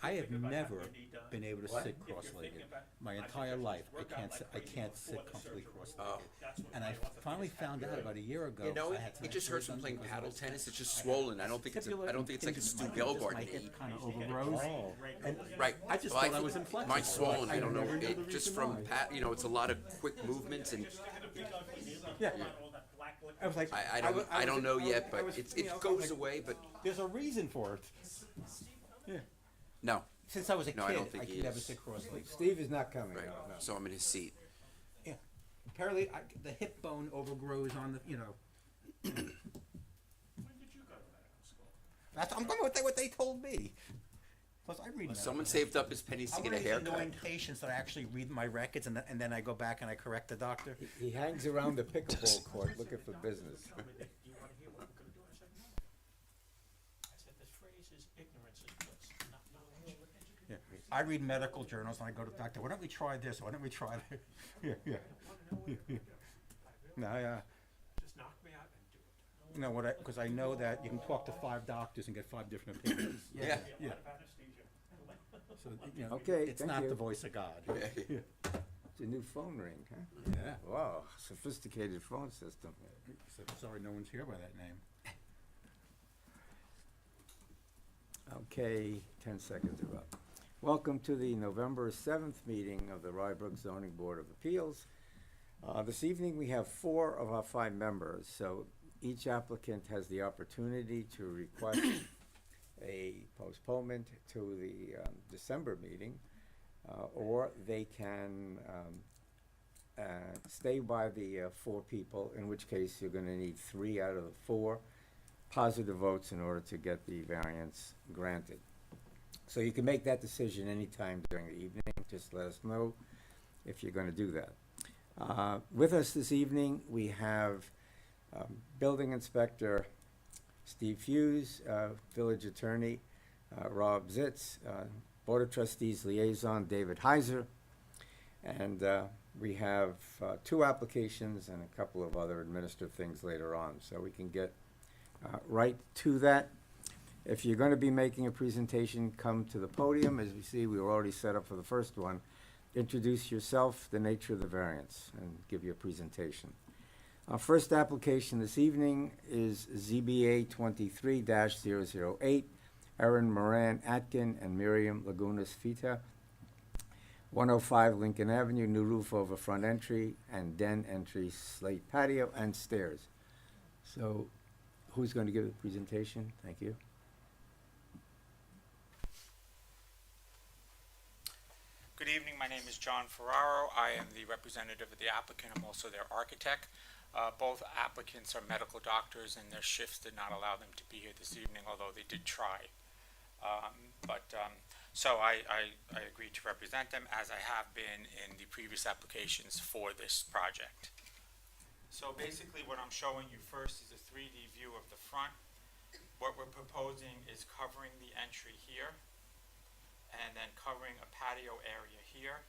I have never been able to sit cross-legged. My entire life, I can't sit comfortably cross-legged. And I finally found out about a year ago. You know, I had some it just hurts from surgery playing because paddle of my tennis. It's just swollen. I don't think it's like a Stu Gelgard my knee. hip kind of overgrows. And Right. I just Well, thought I think was inflexible. mine's swollen. I don't know. never knew the It just reason from why. it's a lot of quick movements, and Yeah. I was like, I don't know yet, but was, it you know, goes like, away. But There's a reason for it. Yeah. no, Since I was a kid, No, I don't think he could never is. sit cross-legged. Steve is not coming. right. No. So I'm in his seat. Yeah. Apparently, the hip bone overgrows on the, When did you go to medical school? I'm going with what they told me. Plus, I read. Someone saved up his pennies to I'm get one a of these haircut. annoying patients that I actually read my records and then I go back and I correct the doctor. He hangs around the pickleball court looking for business. Tell me, do you want to hear what I'm going to do? I said, no. I said, the phrase is ignorance is bliss, not knowledge. Yeah. I read medical journals and I go to the doctor. Why don't we try this? Why don't we try that? Yeah, yeah. No, yeah. Just knock me out and do it. You know what? Because I know that you can talk to 5 doctors and get 5 different opinions. Yeah. Yeah. Anesthesia. So, you know, Okay, it's thank not you. the voice of God. Yeah. It's a new phone ring, huh? Yeah. Wow, sophisticated phone system. So, sorry, no one's here by that name. Okay, 10 seconds are up. Welcome to the November 7th meeting of the Rybrook Zoning Board of Appeals. This evening, we have 4 of our 5 members, so each applicant has the opportunity to request a postponement to the December meeting, or they can stay by the 4 people, in which case you're gonna need 3 out of the 4 positive votes in order to get the variance granted. So you can make that decision anytime during the evening. Just let us know if you're gonna do that. With us this evening, we have Building Inspector Steve Hughes, Village Attorney Rob Zitz, Board of Trustees Liaison David Heiser, and we have 2 applications and a couple of other administrative things later on, so we can get right to that. If you're going to be making a presentation, come to the podium. As we see, we were already set up for the first one. Introduce yourself, the nature of the variance, and give you a presentation. Our first application this evening is ZBA 23-008 Erin Moran-Atkin and Miriam Lagunas-Fitta, 105 Lincoln Avenue, new roof over front entry and den entry, slate patio and stairs. So who's going to give the presentation? Thank you. Good evening, my name is John Ferraro. I am the representative of the applicant. I'm also their architect. Both applicants are medical doctors and their shifts did not allow them to be here this evening, although they did try. So I agreed to represent them as I have been in the previous applications for this project. So basically what I'm showing you first is a 3D view of the front. What we're proposing is covering the entry here, and then covering a patio area here,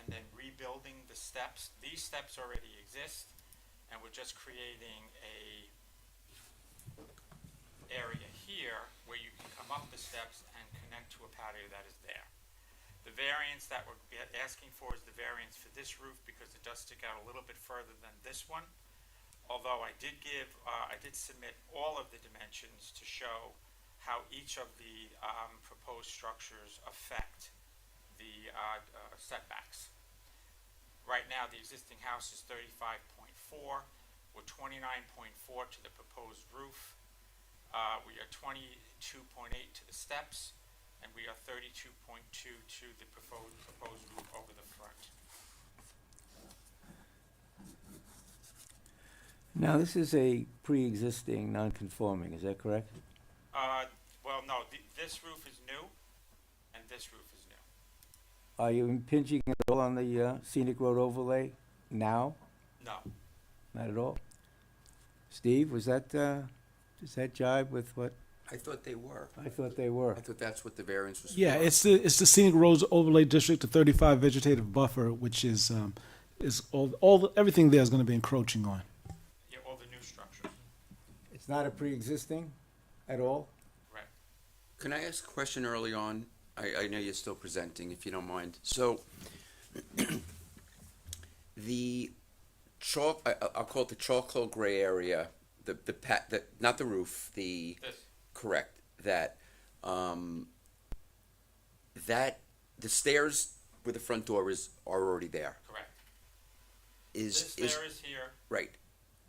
and then rebuilding the steps. These steps already exist, and we're just creating a area here where you can come up the steps and connect to a patio that is there. The variance that we're asking for is the variance for this roof because it does stick out a little bit further than this one. Although I did submit all of the dimensions to show how each of the proposed structures affect the setbacks. Right now, the existing house is 35.4. We're 29.4 to the proposed roof. We are 22.8 to the steps, and we are 32.2 to the proposed roof over the front. Now, this is a pre-existing non-conforming, is that correct? Well, no, this roof is new, and this roof is new. Are you impinging at all on the scenic road overlay now? No. Not at all? Steve, was that, does that jibe with what I thought they were. I thought they were? I thought that's what the variance was for. Yeah, it's the scenic roads overlay district, the 35 vegetative buffer, which is everything there is going to be encroaching on. Yeah, all the new structures. It's not a pre-existing at all? Right. Can I ask a question early on? I know you're still presenting, if you don't mind. So, the chalk, I'll call it the charcoal gray area, not the roof, This, correct, that, the stairs where the front door are already there. correct. Is, This stair is here, right,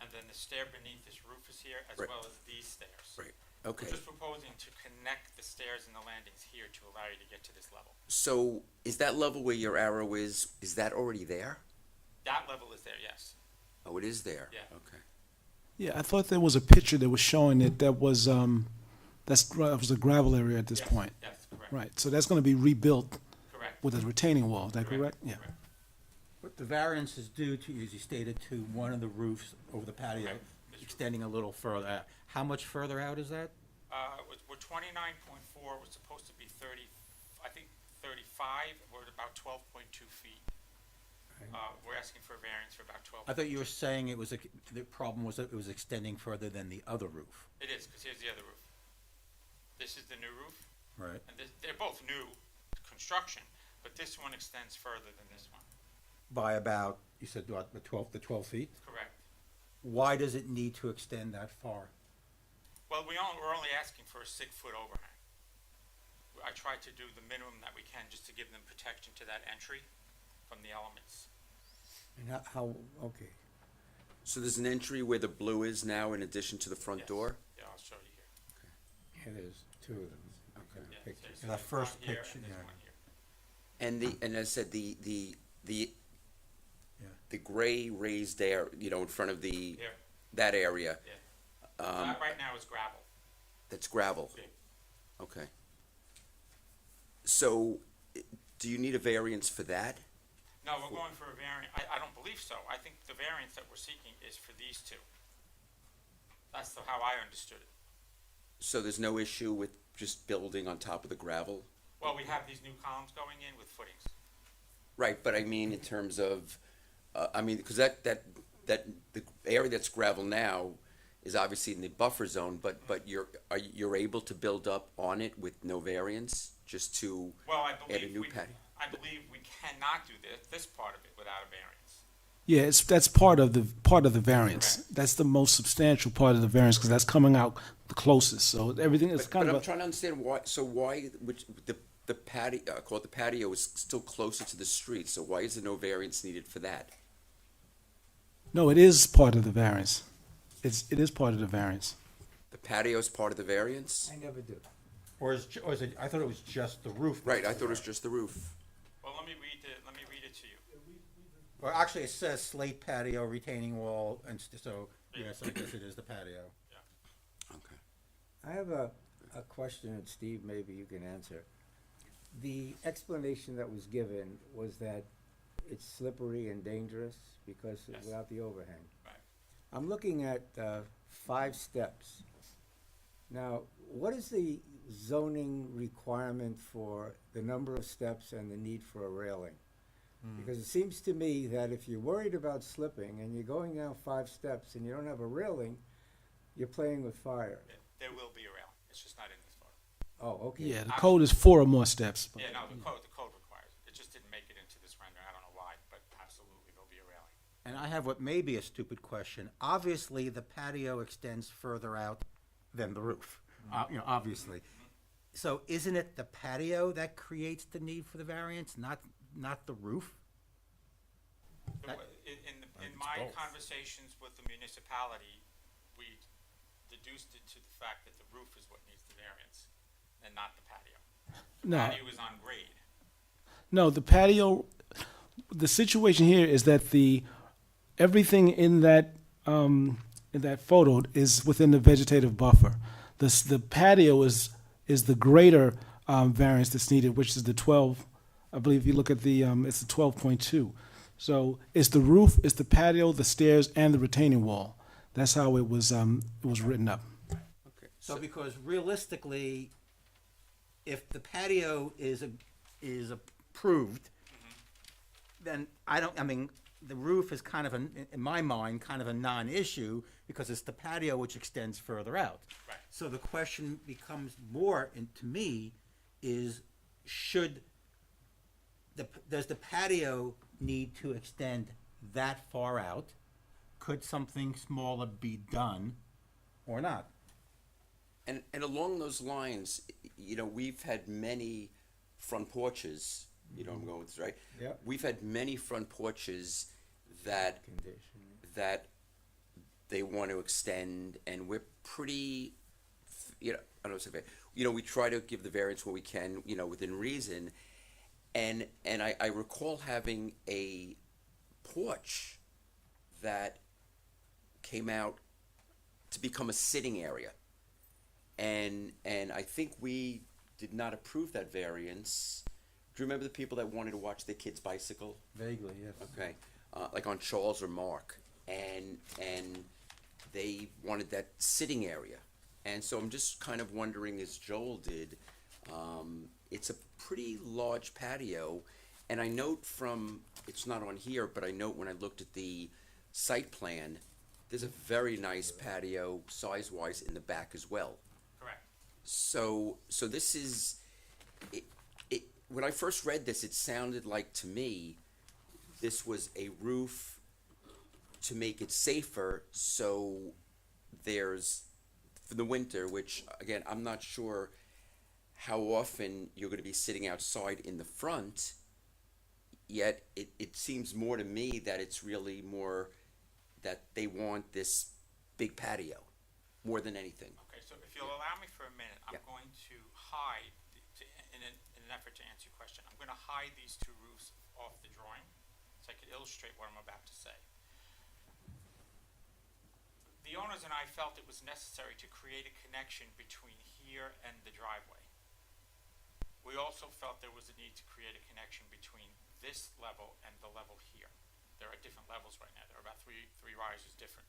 and then the stair beneath this roof is here, as Right. well as these stairs. right, okay. We're just proposing to connect the stairs and the landings here to allow you to get to this level. So, is that level where your arrow is that already there? That level is there, yes. Oh, it is there? Yeah. Okay. Yeah, I thought there was a picture that was showing it that was, that was a gravel area at this Yes, point. Yes, correct. Right, so that's gonna be rebuilt Correct. with a retaining wall, is that correct? Yeah. Correct. What the variance is due to, as you stated, to one of the roofs over the patio, Correct. This roof. extending a little further out. How much further out is that? We're 29.4, we're supposed to be 30, I think 35, we're at about 12.2 feet. We're asking for a variance for about 12. I thought you were saying it was, the problem was that it was extending further than the other roof. It is, because here's the other roof. This is the new roof, Right. and they're both new construction, but this one extends further than this one. By about, you said what, the 12 feet? Correct. Why does it need to extend that far? Well, we're only asking for a 6-foot overhang. I tried to do the minimum that we can just to give them protection to that entry from the elements. And how, okay. So there's an entry where the blue is now in addition to the front Yes. door? Yeah, I'll show you here. Yeah, there's two of them. Okay. Yeah, Pictures. there's that one first here picture, and there's yeah. one here. And as I said, the Yeah. gray raised there, in front of Here, that area, yeah. um, Right now is gravel. that's gravel. Big. Okay. So, do you need a variance for that? No, we're going for a variant. I don't believe so. I think the variance that we're seeking is for these two. That's how I understood it. So there's no issue with just building on top of the gravel? Well, we have these new columns going in with footings. Right, but I mean in terms of, because the area that's gravel now is obviously in the buffer zone, but you're able to build up on it with no variance, just to Well, I add a believe new we, patio? I believe we cannot do this part of it without a variance. Yeah, that's part of the variance. Correct. That's the most substantial part of the variance, because that's coming out the closest, so everything is But kind I'm of trying to understand why, the patio, call it the patio, is still closer to the street, so why is there no variance needed for that? No, it is part of the variance. It is part of the variance. The patio is part of the variance? I never do. Or is it, I thought it was just the roof. Right, I thought it was just the roof. Well, let me read it to you. Well, actually, it says slate patio, retaining wall, and so, yes, I guess it is the patio. Okay. I have a question, and Steve, maybe you can answer. The explanation that was given was that it's slippery and dangerous because Yes. without the overhang. Right. I'm looking at 5 steps. Now, what is the zoning requirement for the number of steps and the need for a railing? Because it seems to me that if you're worried about slipping and you're going down 5 steps and you don't have a railing, you're playing with fire. There will be a rail. It's just not in this photo. Oh, okay. Yeah, the code is 4 or more steps. Yeah, no, the code requires it. It just didn't make it into this rendering. I don't know why, but absolutely there'll be a railing. And I have what may be a stupid question. Obviously, the patio extends further out than the roof, obviously. So isn't it the patio that creates the need for the variance, not the roof? In my conversations with the municipality, we deduced it to the fact that the roof is what needs the variance and not the patio. The No. patio is on grade. No, the patio, the situation here is that everything in that photo is within the vegetative buffer. The patio is the greater variance that's needed, which is the 12. I believe if you look at it's the 12.2. So it's the roof, it's the patio, the stairs, and the retaining wall. That's how it was written up. Okay. So because realistically, if the patio is approved, then the roof is kind of in my mind, kind of a non-issue because it's the patio which extends further out. Right. So the question becomes more, and to me, is does the patio need to extend that far out? Could something smaller be done or not? And along those lines, we've had many front porches, I'm going with this, right? Yep. We've had many front porches that that they want to extend, and we're pretty, I don't know, we try to give the variance when we can, within reason. And I recall having a porch that came out to become a sitting area. And I think we did not approve that variance. Do you remember the people that wanted to watch their kids bicycle? Vaguely, yes. Okay, like on Charles or Mark, and they wanted that sitting area. And so I'm just kind of wondering, as Joel did, it's a pretty large patio, and I note it's not on here, but I note when I looked at the site plan, there's a very nice patio size-wise in the back as well. Correct. So this is, when I first read this, it sounded like to me, this was a roof to make it safer, so there's, for the winter, which, again, I'm not sure how often you're gonna be sitting outside in the front, yet it seems more to me that it's really more that they want this big patio, more than anything. Okay, so if you'll allow me for a minute, I'm Yeah. going to hide, in an effort to answer your question, I'm gonna hide these two roofs off the drawing, so I can illustrate what I'm about to say. The owners and I felt it was necessary to create a connection between here and the driveway. We also felt there was a need to create a connection between this level and the level here. There are different levels right now. There are about three risers different.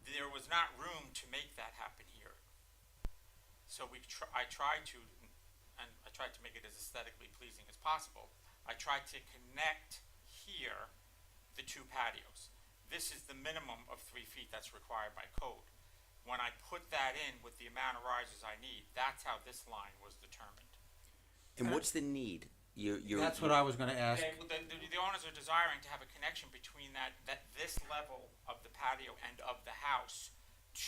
There was not room to make that happen here. So I tried to make it as aesthetically pleasing as possible. I tried to connect here the two patios. This is the minimum of 3 feet that's required by code. When I put that in with the amount of risers I need, that's how this line was determined. And what's the need? That's what I was gonna ask. The owners are desiring to have a connection between this level of the patio and of the house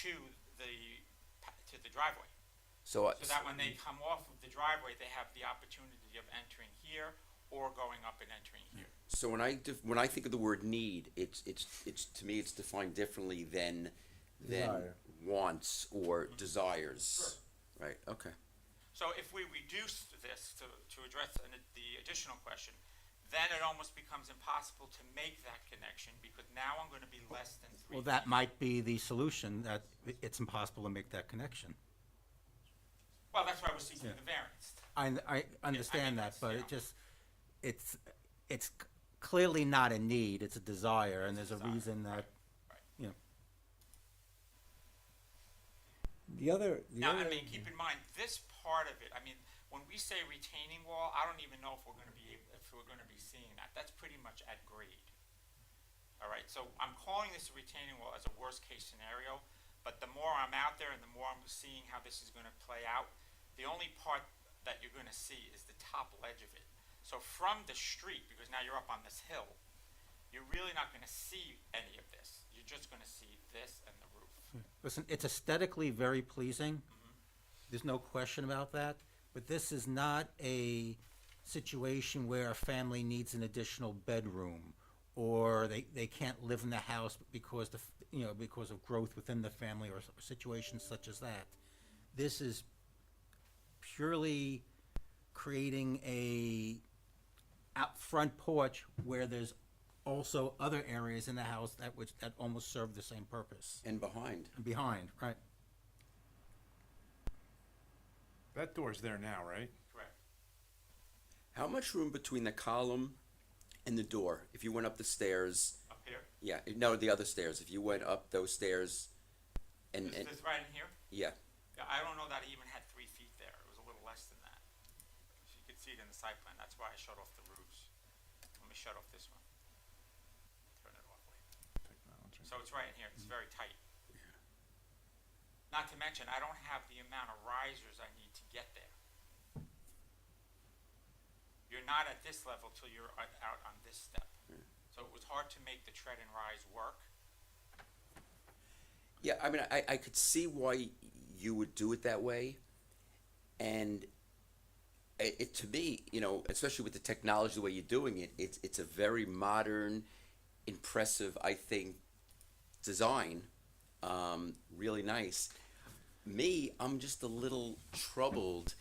to the driveway. So So that when they come off of the driveway, they have the opportunity of entering here or going up and entering here. So when I think of the word need, it's to me it's defined differently than Desire. wants or desires. Right. Okay. So if we reduce this to address the additional question, then it almost becomes impossible to make that connection because now I'm going to be less than 3 Well, feet. that might be the solution, that it's impossible to make that connection. Well, that's why we're seeking the variance. I understand that, that's, but you it know. just, it's clearly not a need, it's a desire, and there's a Desire, reason that, Right. you know. The other, Now, I mean, keep in mind, this part of it, I mean, when we say retaining wall, I don't even know if we're going to be seeing that. That's pretty much at grade. All right, so I'm calling this a retaining wall as a worst case scenario, but the more I'm out there and the more I'm seeing how this is going to play out, the only part that you're going to see is the top ledge of it. So from the street, because now you're up on this hill, you're really not going to see any of this. You're just going to see this and the roof. Listen, it's aesthetically very pleasing, there's no question about that, but this is not a situation where a family needs an additional bedroom, or they can't live in the house because because of growth within the family or situations such as that. This is purely creating a out front porch where there's also other areas in the house that almost serve the same purpose. And behind. And behind, right? That door's there now, right? Correct. How much room between the column and the door? If you went up the stairs, Up here. yeah, no, the other stairs. If you went up those stairs, and Is this right in here? yeah, Yeah, I don't know that it even had 3 feet there. It was a little less than that. So you could see it in the site plan. That's why I shut off the roofs. Let me shut off this one. Turn it off. Wait. Technology. So it's right in here. It's very tight. Not to mention, I don't have the amount of risers I need to get there. You're not at this level till you're out on this step. So it was hard to make the tread and rise work. Yeah, I mean, I could see why you would do it that way, and it to me, you know, especially with the technology the way you're doing it, it's a very modern, impressive, I think, design. Really nice. Me, I'm just a little troubled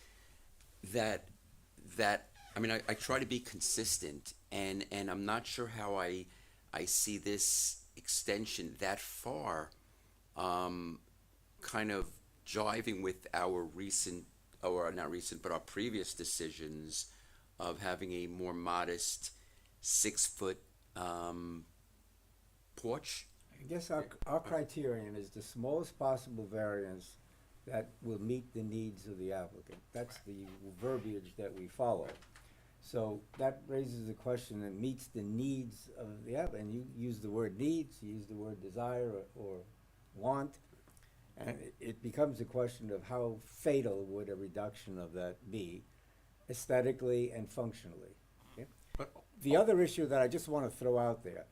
that I mean, I try to be consistent, and I'm not sure how I see this extension that far, kind of jiving with our recent, or not recent, but our previous decisions of having a more modest 6-foot porch. I guess our criterion is the smallest possible variance that will meet the needs of the applicant. That's the verbiage that we follow. So that raises the question that meets the needs of the applicant. And you use the word needs, you use the word desire or want, and it becomes a question of how fatal would a reduction of that be, aesthetically and functionally. Okay? The other issue that I just want to throw out there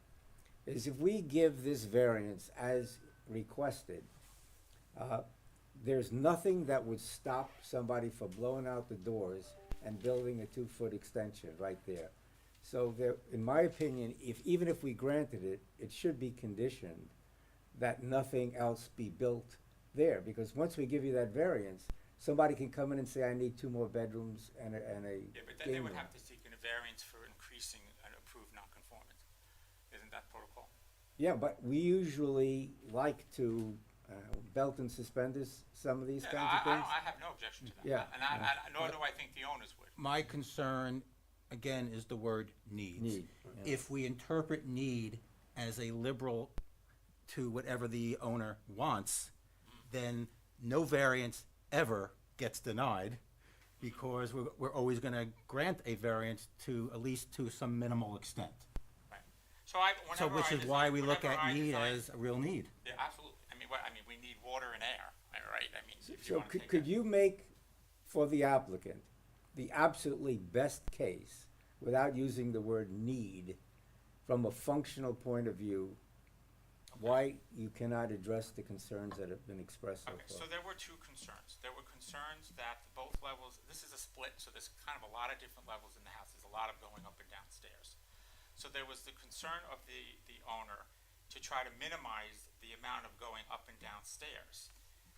is if we give this variance as requested, there's nothing that would stop somebody from blowing out the doors and building a 2-foot extension right there. So there, in my opinion, even if we granted it, it should be conditioned that nothing else be built there, because once we give you that variance, somebody can come in and say, I need 2 more bedrooms and a Yeah, but then they game would room. have to seek a variance for increasing an approved nonconformance. Isn't that protocol? Yeah, but we usually like to belt and suspenders some of these Yeah, kinds of things. I have no objection to that. Yeah, And nor do I think the owners would. My concern, again, is the word needs. Need, yeah. If we interpret need as a liberal to whatever the owner wants, then no variance ever gets denied, because we're always gonna grant a variance to, at least to some minimal extent. Right. So So which is why we look at need as a real need. Yeah, absolutely. I mean, we need water and air, right? I mean, if you So want to take could that. you make, for the applicant, the absolutely best case, without using the word need, from a functional point of view, why you cannot address the concerns that have been expressed so Okay, far? so there were 2 concerns. There were concerns that both levels, this is a split, so there's kind of a lot of different levels in the house. There's a lot of going up and down stairs. So there was the concern of the owner to try to minimize the amount of going up and down stairs.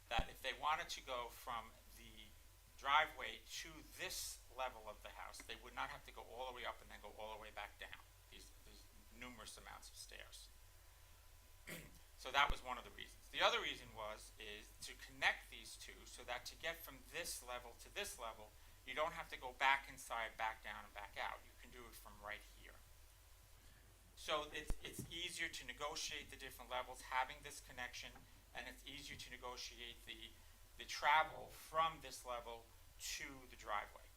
That if they wanted to go from the driveway to this level of the house, they would not have to go all the way up and then go all the way back down. These numerous amounts of stairs. So that was one of the reasons. The other reason is to connect these two so that to get from this level to this level, you don't have to go back inside, back down, and back out. You can do it from right here. So it's easier to negotiate the different levels having this connection, and it's easier to negotiate the travel from this level to the driveway.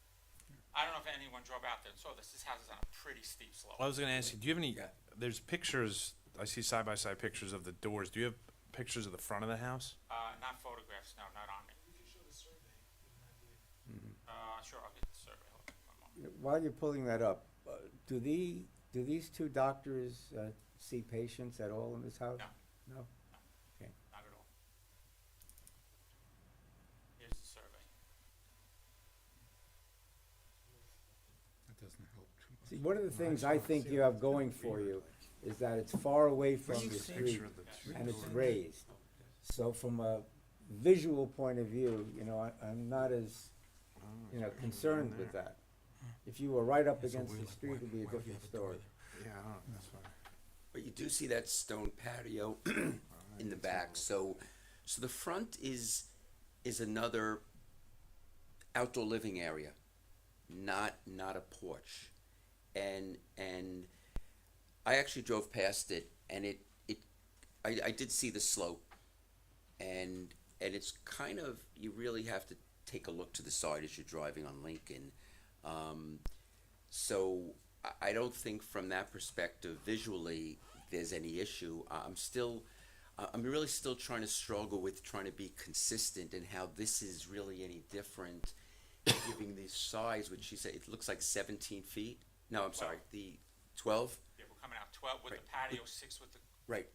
I don't know if anyone drove out there and saw this. This house is on a pretty steep slope. Well, I was gonna ask you, do you have any, there's pictures, I see side-by-side pictures of the doors. Do you have pictures of the front of the house? Not photographs, no, not on me. You can show the survey, give an idea. Sure, I'll get the survey. Hold on one moment. While you're pulling that up, do these 2 doctors see patients at all in this house? No. No? Okay. Not at all. Here's the survey. That doesn't help too much. See, one of the things I think you have going for you is that it's far away from the street Picture of the two and it's doors. raised. So from a visual point of view, you know, I'm not as, you know, concerned with that. If you were right up against the street, it'd be a different story. Yeah, I don't, that's fine. But you do see that stone patio in the back, so the front is another outdoor living area, not a porch. And I actually drove past it, and I did see the slope, and it's kind of, you really have to take a look to the side as you're driving on Lincoln. So I don't think from that perspective visually there's any issue. I'm really still trying to struggle with trying to be consistent in how this is really any different giving the size, which she said, it looks like 17 feet? No, I'm sorry, the 12? Yeah, we're coming out 12 with the Right. patio, 6 with the Right,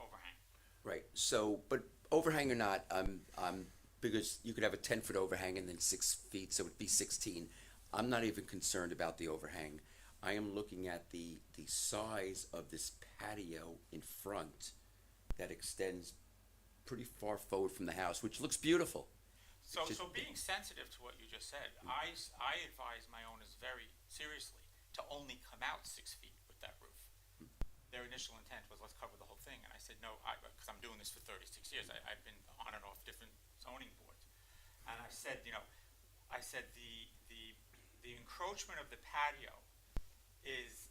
overhang. right. So, but overhang or not, because you could have a 10-foot overhang and then 6 feet, so it'd be 16. I'm not even concerned about the overhang. I am looking at the size of this patio in front that extends pretty far forward from the house, which looks beautiful. So, Just- so being sensitive to what you just said, I advise my owners very seriously to only come out 6 feet with that roof. Their initial intent was, let's cover the whole thing, and I said, no, because I'm doing this for 36 years, I've been on and off different zoning boards. And I said, the encroachment of the patio is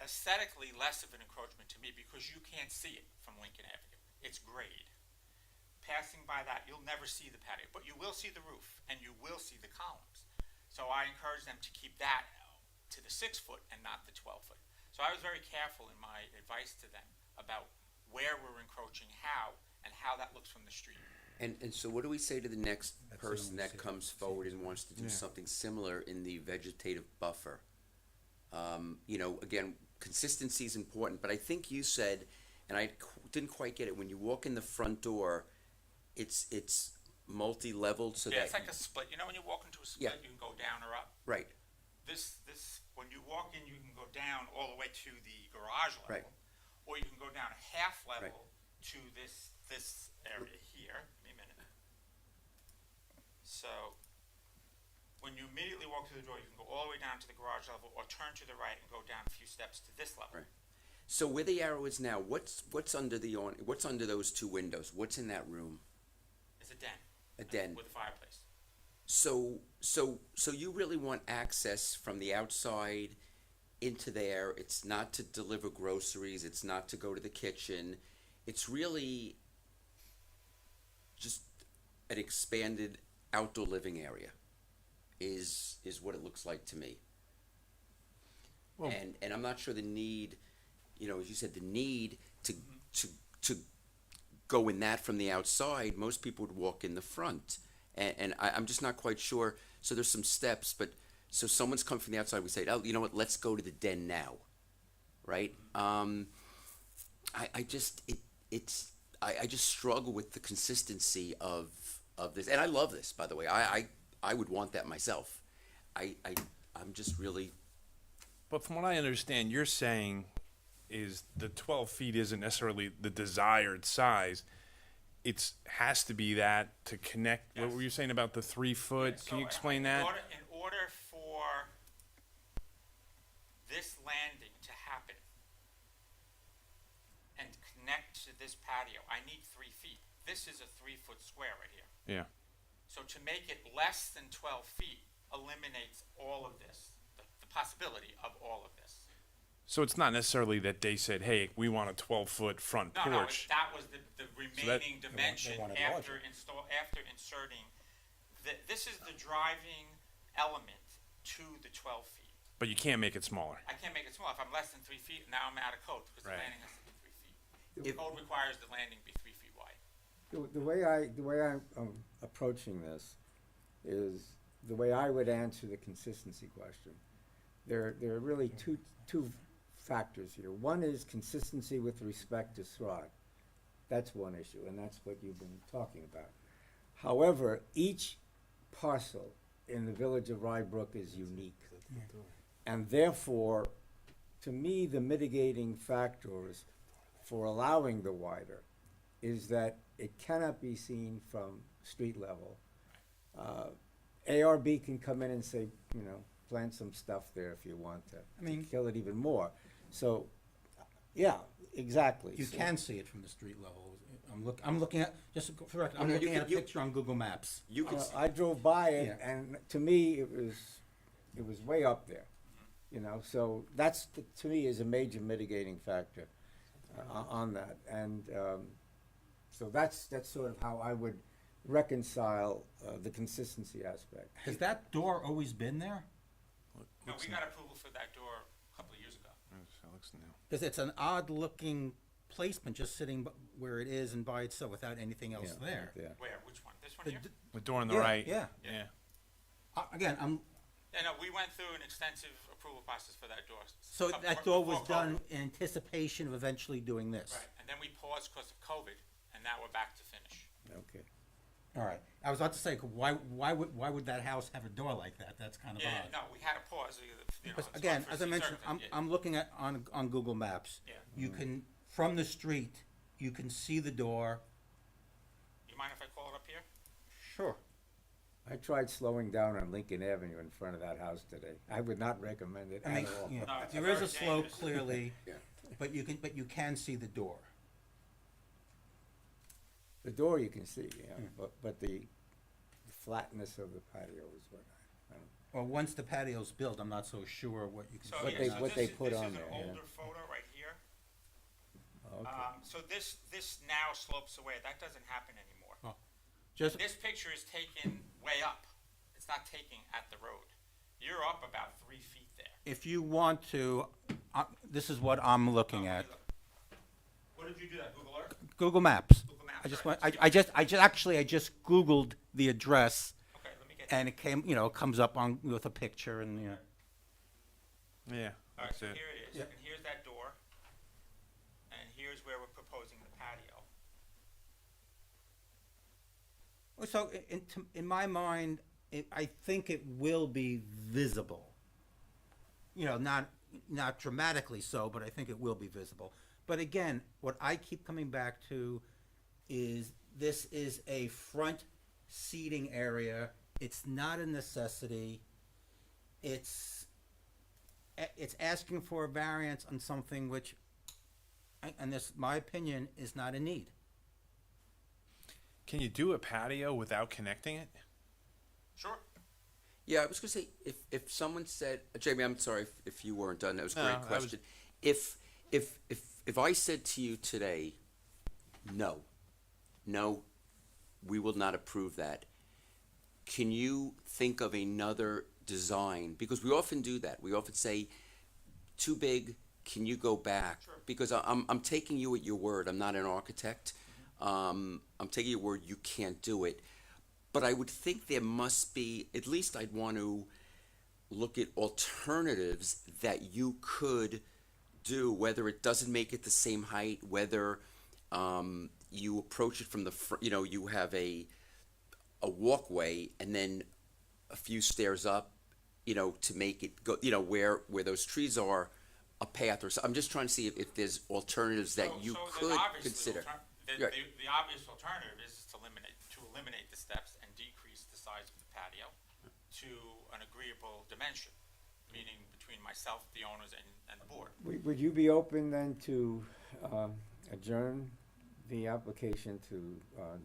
aesthetically less of an encroachment to me because you can't see it from Lincoln Avenue. It's grade. Passing by that, you'll never see the patio, but you will see the roof and you will see the columns. So I encourage them to keep that to the 6 foot and not the 12 foot. So I was very careful in my advice to them about where we're encroaching, how, and how that looks from the street. And so what do we say to the next That's person the that only comes forward and wants to do something similar in the vegetative buffer? Again, consistency is important, but I think you said, and I didn't quite get it, when you walk in the front door, it's multi-leveled so Yeah, that. it's like a split. You know, when you walk into a split, Yeah. you can go down or up. Right, When you walk in, you can go down all the way to the garage level. Right. Or you can go down a half level Right. to this area here. Give me a minute. So, when you immediately walk through the door, you can go all the way down to the garage level or turn to the right and go down a few steps to this level. Right. So where the arrow is now, what's under what's under those 2 windows? What's in that room? It's a den. A den. With a fireplace. So you really want access from the outside into there. It's not to deliver groceries. It's not to go to the kitchen. It's really just an expanded outdoor living area is what it looks like to me. Well- And I'm not sure the need, as you said, the need to go in that from the outside. Most people would walk in the front. And I'm just not quite sure. So there's some steps, but so someone's come from the outside. We say, oh, you know what? Let's go to the den now, right? I just struggle with the consistency of this, and I love this, by the way. I would want that myself. I'm just really. But from what I understand, you're saying is the 12 feet isn't necessarily the desired size. It has to be that to connect. Yes. What were you saying about the 3 foot? So Can you explain that? In order for this landing to happen and connect to this patio, I need 3 feet. This is a 3-foot square right here. Yeah. So to make it less than 12 feet eliminates all of this, the possibility of all of this. So it's not necessarily that they said, "Hey, we want a 12-foot front No, porch." that was the remaining dimension they want it after larger. inserting. This is the driving element to the 12 feet. But you can't make it smaller. I can't make it small. If I'm less than 3 feet, now I'm out of code because Right. the landing has to be 3 feet. The code requires the landing be 3 feet wide. The way I'm approaching this is the way I would answer the consistency question. There are really two factors here. One is consistency with respect to SROD. That's one issue, and that's what you've been talking about. However, each parcel in the village of Rybrook is unique. And therefore, to me, the mitigating factors for allowing the wider is that it cannot be seen from street level. ARB can come in and say, plant some stuff there if you want to kill it even more. So, yeah, exactly. You So- can see it from the street level. I'm looking at, just for the record, I'm No, you looking at a can- you- picture on Google Maps. You can see. I drove by it, Yeah. and to me, it was way up there. So that's to me is a major mitigating factor on that, and so that's sort of how I would reconcile the consistency aspect. Has that door always been there? No, we got approval for that door a couple of years ago. That looks new. Because it's an odd-looking placement, just sitting where it is and by itself without anything else there. Yeah. Where? Which one? This one The here? d- The door on the Yeah, right. yeah. Yeah. again, Yeah, no, we went through an extensive approval process for that door. so Before- that door was before done COVID. in anticipation of eventually doing this. Right, and then we paused because of COVID, and now we're back to finish. Okay. All right, I was about to say, why would that house have a door like that? That's kind of Yeah, odd. no, we had to pause, you know, Because it's again, as I unforeseen mentioned, circumstance, yeah. I'm looking at, on Google Maps. Yeah. You can, from the street, you can see the door. You mind if I call it up here? Sure. I tried slowing down on Lincoln Avenue in front of that house today. I would not recommend it I mean, at all. you know, No, it's there is very a slope dangerous. clearly, Yeah. but you can see the door. The door you can see, yeah, but the flatness of the patio is what I don't. Well, once the patio's built, I'm not so sure what you can So, see. What yeah, they- so what this they is- put this on is there, an yeah. older photo right here. Okay. So this now slopes away, that doesn't happen anymore. Just, This picture is taken way up, it's not taking at the road. You're up about 3 feet there. if you want to, this is what I'm looking at. What did you do that, Google Earth? Google Maps. Google Maps, I just right. went, I just Googled the address Okay, let me get. and it came, it comes up on, with a picture and, Yeah, All right, that's so it. here it is, Yeah. and here's that door, and here's where we're proposing the patio. So in my mind, I think it will be visible. Not dramatically so, but I think it will be visible. But again, what I keep coming back to is this is a front seating area. It's not a necessity. It's asking for a variance on something which, and this, my opinion, is not a need. Can you do a patio without connecting it? Sure. Yeah, I was gonna say, if someone said, Jamie, I'm sorry if you weren't done, that was a No, great I was- question. If I said to you today, no, we will not approve that, can you think of another design? Because we often do that. We often say, too big, can you go back? Sure. Because I'm taking you at your word. I'm not an architect. I'm taking your word, you can't do it. But I would think there must be, at least I'd want to look at alternatives that you could do, whether it doesn't make it the same height, whether you approach it from the front, you have a walkway and then a few stairs up, to make it go, where those trees are, a path or so. I'm just trying to see if there's alternatives that you So could the obvious consider. The obvious alternative is to eliminate the steps and decrease the size of the patio to an agreeable dimension, meaning between myself, the owners, and the board. Would you be open then to adjourn the application to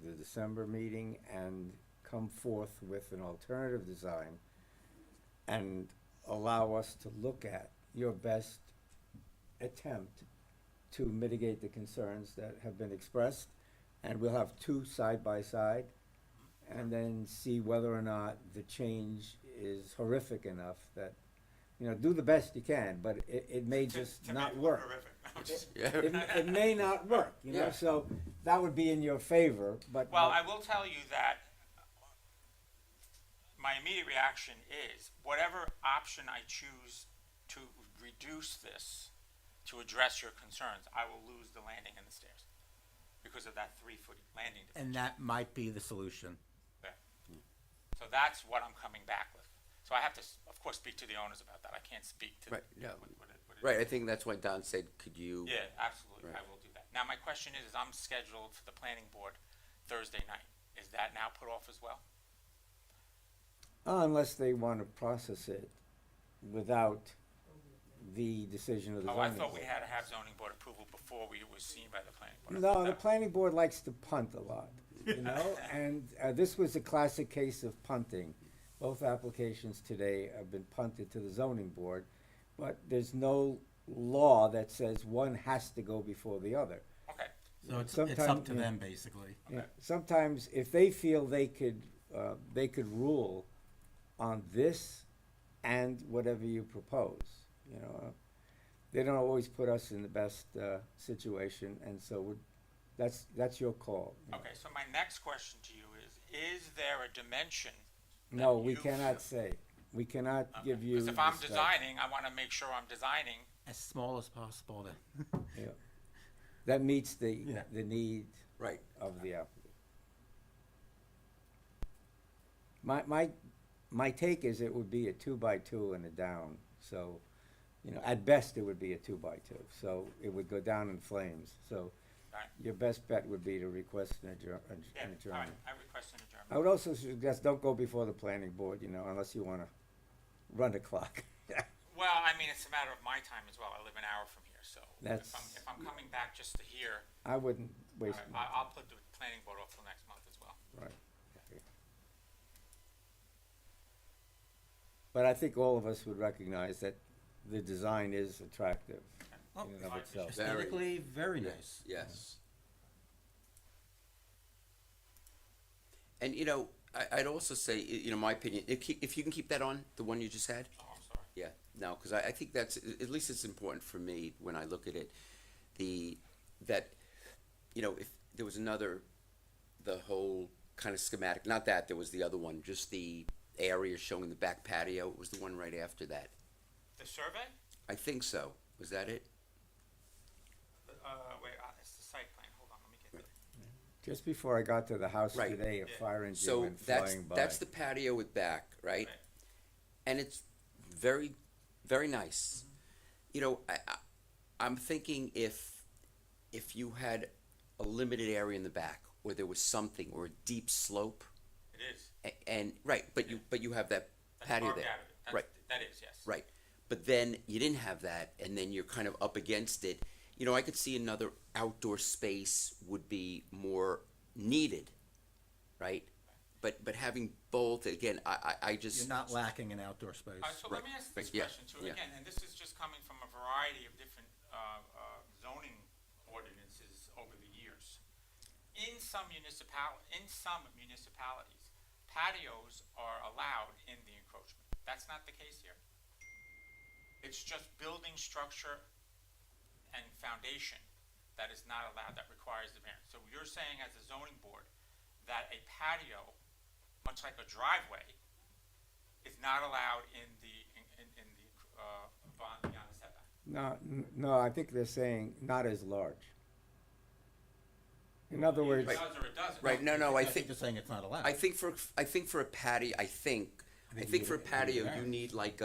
the December meeting and come forth with an alternative design and allow us to look at your best attempt to mitigate the concerns that have been expressed? And we'll have two side by side and then see whether or not the change is horrific enough that, do the best you can, but it may just To not make it work. horrific. I'm just- Yeah. It may not work, Yeah. so that would be in your favor, but. Well, I will tell you that my immediate reaction is whatever option I choose to reduce this to address your concerns, I will lose the landing and the stairs because of that 3-foot landing difference. And that might be the solution. So that's what I'm coming back with. So I have to, of course, speak to the owners about that. I can't speak to. Right, yeah. what it Right, I is. think that's why Don said, could you? Yeah, absolutely, I Right. will do that. Now, my question is I'm scheduled for the planning board Thursday night. Is that now put off as well? Unless they want to process it without the decision of the Oh, I zoning thought we board. had to have zoning board approval before it was seen by the planning board. No, the planning board likes to punt a lot, and this was a classic case of punting. Both applications today have been punted to the zoning board, but there's no law that says one has to go before the other. Okay, So it's Sometime, up to yeah. them, basically. Yeah, sometimes if they feel they could rule on this and whatever you propose, they don't always put us in the best situation, and so that's your call. okay, so my next question to you is there a dimension No, we you cannot feel- say. We cannot give you. Because if I'm the specs. designing, I wanna make sure I'm designing, As small as possible then. Yeah. That meets the Yeah. need Right. of the applicant. My take is it would be a 2x2 and a down, so, at best it would be a 2x2, so it would go down in flames, so right? your best bet would be to request an Yeah, adjournment. all right, I request an adjournment. I would also suggest, don't go before the planning board, unless you wanna run the clock. Well, I mean, it's a matter of my time as well. I live an hour from here, so That's- if I'm coming back just to hear, I wouldn't waste. I'll put the planning board off till next month as well. Right. Okay. But I think all of us would recognize that the design is attractive Oh, in and of I itself. appreciate Aesthetically, very nice. Yes. And, I'd also say, my opinion, if you can keep that on, the one you just had? Oh, I'm sorry. Yeah, no, because I think that's, at least it's important for me when I look at it, if there was another, the whole kind of schematic, not that, there was the other one, just the area showing the back patio, was the one right after that. The survey? I think so. Was that it? Wait, it's the site plan. Hold on, let me get there. Just before I got to the house Right. today, a Yeah. fire engine So went that's, flying by. that's the patio with back, right? Right. And it's very, very nice. I'm thinking if you had a limited area in the back, or there was something, or a deep slope, It is. and, right, but you have that That's patio carved there. out of it. Right. That is, yes. Right, but then you didn't have that, and then you're kind of up against it. I could see another outdoor space would be more needed, right? But having both, again, I just. You're not lacking in outdoor space. All right, so let me ask this Right, yeah, question too, yeah. again, and this is just coming from a variety of different zoning ordinances over the years. In some municipalities, patios are allowed in the encroachment. That's not the case here. It's just building structure and foundation that is not allowed, that requires the variance. So you're saying as a zoning board that a patio, much like a driveway, is not allowed in the beyond the setback. No, I think they're saying not as large. In other words, It does or it doesn't. Right, no, I think, you're saying it's not allowed. I think for a patio, I think for a patio, you need like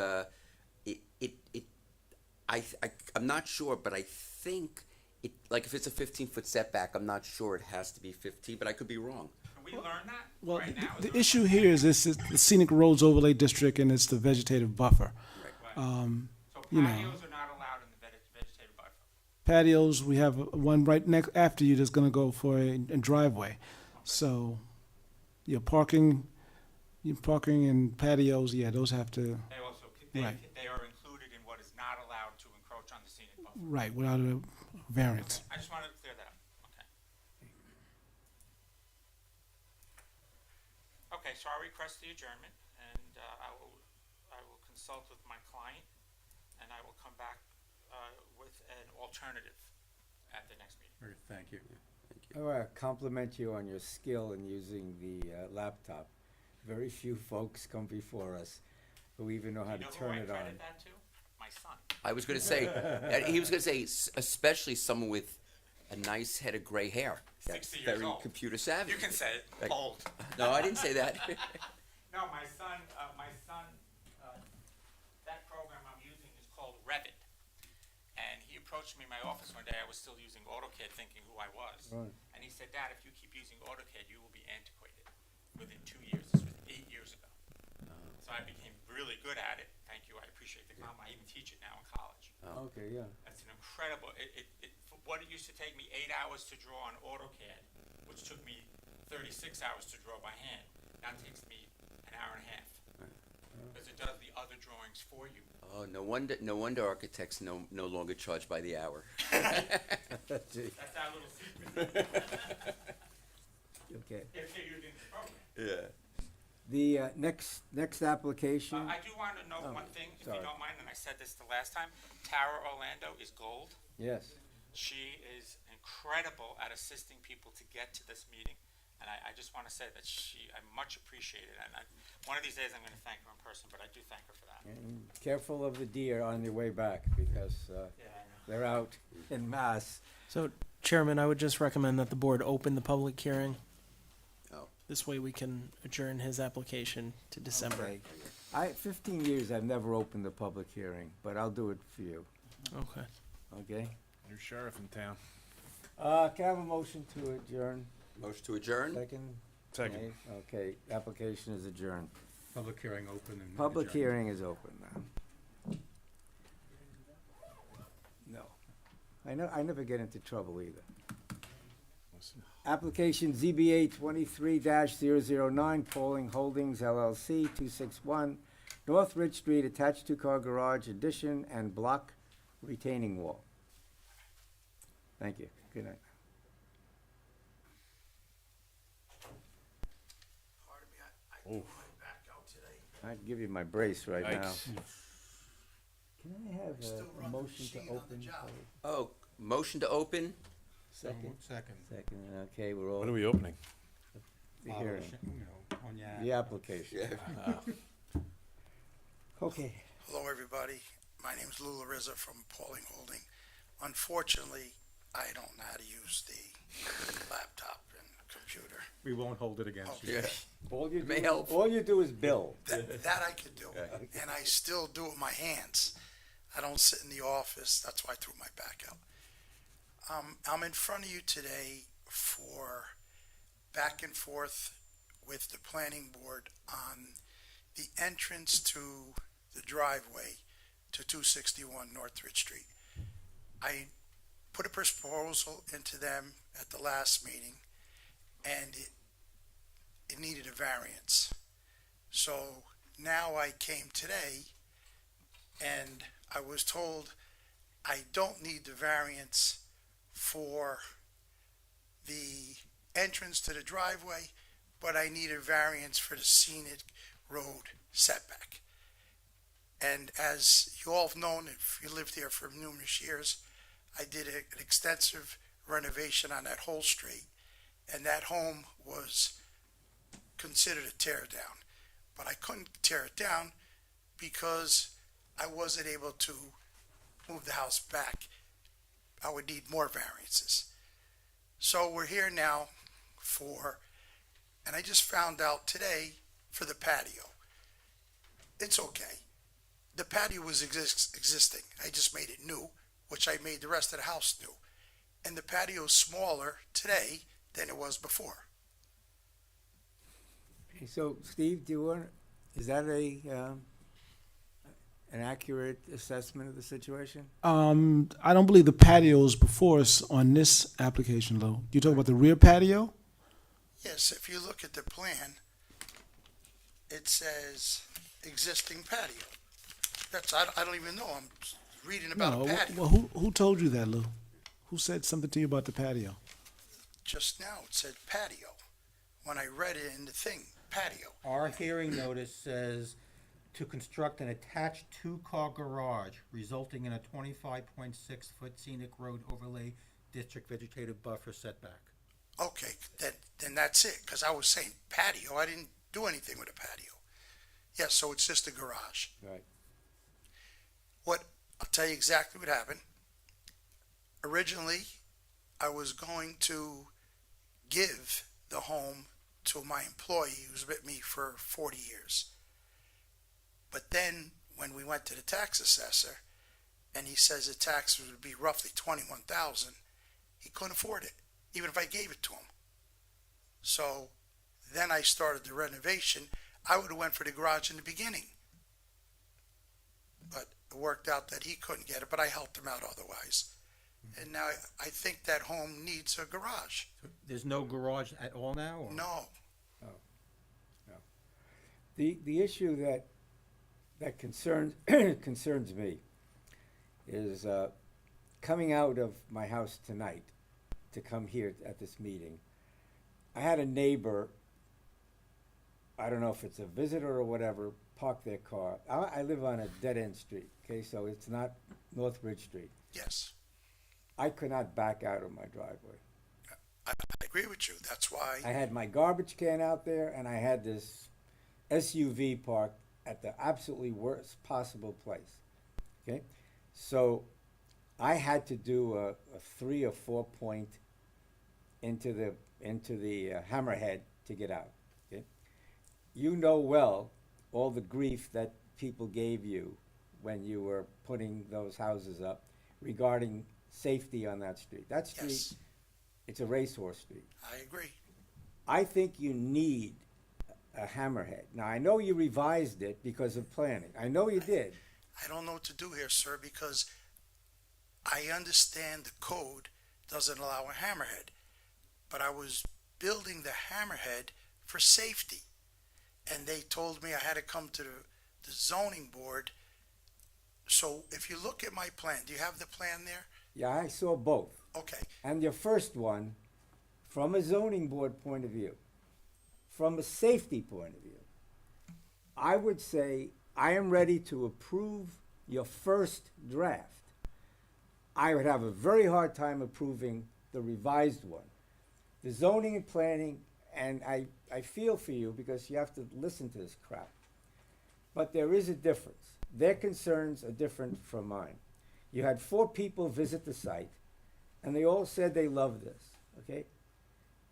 I'm not sure, but I think like if it's a 15-foot setback, I'm not sure it has to be 15, but I could be wrong. Can we learn that Well, right now? the issue here is this is the scenic roads overlay district and it's the vegetative buffer. Right. So you know. patios are not allowed in the vegetative buffer. Patios, we have one right next after you that's gonna go for a driveway. So, your parking and patios, yeah, those have to, They also, Right. they are included in what is not allowed to encroach on the scenic buffer. right, without a variance. I just wanted to clear that up, okay. Okay, so I request the adjournment, and I will consult with my client, and I will come back with an alternative at the next meeting. Very- Thank you. I want to compliment you on your skill in using the laptop. Very few folks come before us who even know how to You know who turn I it on. credit that to? My son. I was going to say, he was going to say, especially someone with a nice head of gray hair. That's 60 years very old. computer savvy. You can say it, Right. old. No, I didn't say that. No, my son, that program I'm using is called Revit. And he approached me in my office one day, I was still using AutoCAD thinking who I was. Right. And he said, Dad, if you keep using AutoCAD, you will be antiquated within 2 years. This was 8 years ago. So I became really good at it. Thank you, I appreciate the compliment. I even teach it now in college. Okay, yeah. That's an incredible, for what it used to take me 8 hours to draw on AutoCAD, which took me 36 hours to draw by hand, now it takes me an hour and a half. Because it does the other drawings for you. Oh, no wonder architects no longer charge by the hour. Gee, That's our little secret. okay. Get figured into the program. Yeah. The next application. I do want to note one thing, if you sorry. don't mind, and I said this the last time. Tara Orlando is gold. Yes. She is incredible at assisting people to get to this meeting. And I just want to say that I much appreciate it, and one of these days I'm going to thank her in person, but I do thank her for that. And careful of the deer on your way back, because, they're out in mass. So, Chairman, I would just recommend that the board open the public hearing. Oh. This way we can adjourn his application to December. Okay. 15 years, I've never opened a public hearing, but I'll do it for you, Okay. okay? Your sheriff in town. Can I have a motion to adjourn? Motion to adjourn? Second? Second. Okay, application is adjourned. Public hearing open and. Public adjourned. hearing is open now. No. I never get into trouble either. Application ZBA 23-009 Pawling Holdings LLC, 261 North Ridge Street, attached two-car garage addition and block retaining wall. Thank you. Good night. Pardon me, I pulled my back out today. I'd give you my brace right now. Yikes. Can I have Still a run the motion to machine on the open? job. Oh, motion to open? Second? Second. Second, okay, we're all, What are we opening? the hearing, Cognac. the application. Yeah. Okay. Hello, everybody. My name is Lou Larissa from Pawling Holding. Unfortunately, I don't know how to use the laptop and computer. We won't hold it against you. Yeah. All you May do, help. all you do is bill. That I could do, and I still do it with my hands. I don't sit in the office. That's why I threw my back out. I'm in front of you today for back and forth with the planning board on the entrance to the driveway to 261 North Ridge Street. I put a proposal into them at the last meeting, and it needed a variance. So now I came today, and I was told I don't need the variance for the entrance to the driveway, but I need a variance for the scenic road setback. And as you all have known, if you lived here for numerous years, I did an extensive renovation on that whole street, and that home was considered a tear down. But I couldn't tear it down because I wasn't able to move the house back. I would need more variances. So we're here now and I just found out today for the patio. It's okay. The patio was existing. I just made it new, which I made the rest of the house new. And the patio is smaller today than it was before. So, Steve, is that an accurate assessment of the situation? I don't believe the patio is before us on this application, Lou. You talking about the rear patio? Yes, if you look at the plan, it says existing patio. I don't even know. I'm reading about No. a patio. Well, who told you that, Lou? Who said something to you about the patio? Just now it said patio. When I read it in the thing, patio. Our hearing notice says to construct an attached two-car garage resulting in a 25.6-foot scenic road overlay district vegetative buffer setback. Okay, then that's it, because I was saying patio. I didn't do anything with a patio. Yes, so it's just a garage. Right. I'll tell you exactly what happened. Originally, I was going to give the home to my employee who's with me for 40 years. But then when we went to the tax assessor and he says the taxes would be roughly $21,000, he couldn't afford it, even if I gave it to him. So then I started the renovation. I would have went for the garage in the beginning. But it worked out that he couldn't get it, but I helped him out otherwise. And now I think that home needs a garage. There's no garage at all now? Or? No. The issue that concerns concerns me is coming out of my house tonight to come here at this meeting. I had a neighbor, I don't know if it's a visitor or whatever, park their car. I live on a dead-end street, okay, so it's not North Ridge Street. Yes. I could not back out of my driveway. I agree with you. That's why, I had my garbage can out there, and I had this SUV parked at the absolutely worst possible place. Okay, so I had to do a 3 or 4 point into the hammerhead to get out. Okay, you know well all the grief that people gave you when you were putting those houses up regarding safety on that street. That street, yes, it's a racehorse street. I agree. I think you need a hammerhead. Now, I know you revised it because of planning. I know you did. I don't know what to do here, sir, because I understand the code doesn't allow a hammerhead, but I was building the hammerhead for safety. And they told me I had to come to the zoning board. So if you look at my plan, do you have the plan there? Yeah, I saw both. Okay, And your first one, from a zoning board point of view, from a safety point of view, I would say I am ready to approve your first draft. I would have a very hard time approving the revised one. The zoning and planning, and I feel for you because you have to listen to this crap. But there is a difference. Their concerns are different from mine. You had 4 people visit the site, and they all said they love this, okay?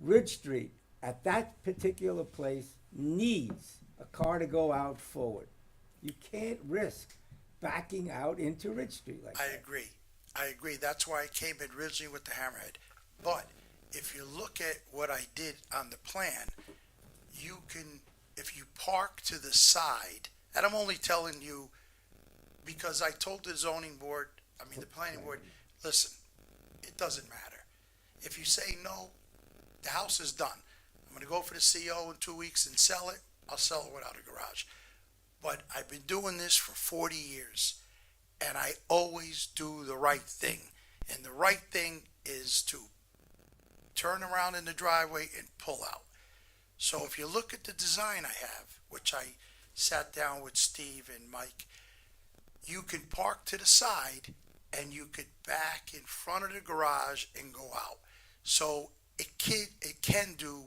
Ridge Street, at that particular place, needs a car to go out forward. You can't risk backing out into Ridge Street like I that. agree. I agree. That's why I came in originally with the hammerhead. But if you look at what I did on the plan, you can, if you park to the side, and I'm only telling you because I told the zoning board, the planning board, listen, it doesn't matter. If you say no, the house is done. I'm gonna go for the CO in 2 weeks and sell it. I'll sell it without a garage. But I've been doing this for 40 years, and I always do the right thing. And the right thing is to turn around in the driveway and pull out. So if you look at the design I have, which I sat down with Steve and Mike, you can park to the side and you could back in front of the garage and go out. So it can do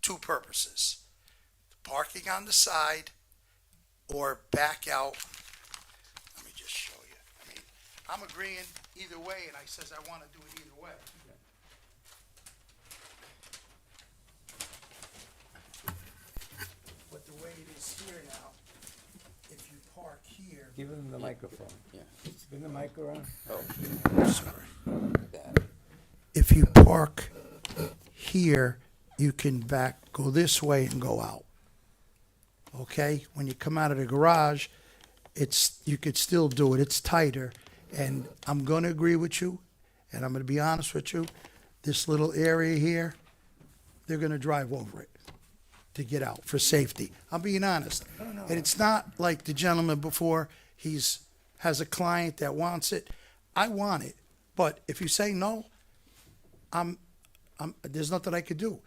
2 purposes. Parking on the side or back out. Let me just show you. I'm agreeing either way, and I says I want to do it either way. But the way it is here now, if you park here, Give them the microphone. Yeah. Spin the mic around. if you park here, you can go this way and go out. Okay? When you come out of the garage, you could still do it. It's tighter. And I'm going to agree with you, and I'm going to be honest with you. This little area here, they're going to drive over it to get out for safety. I'm being honest. And it's not like the gentleman before, has a client that wants it. I want it. But if you say no, there's nothing I could do.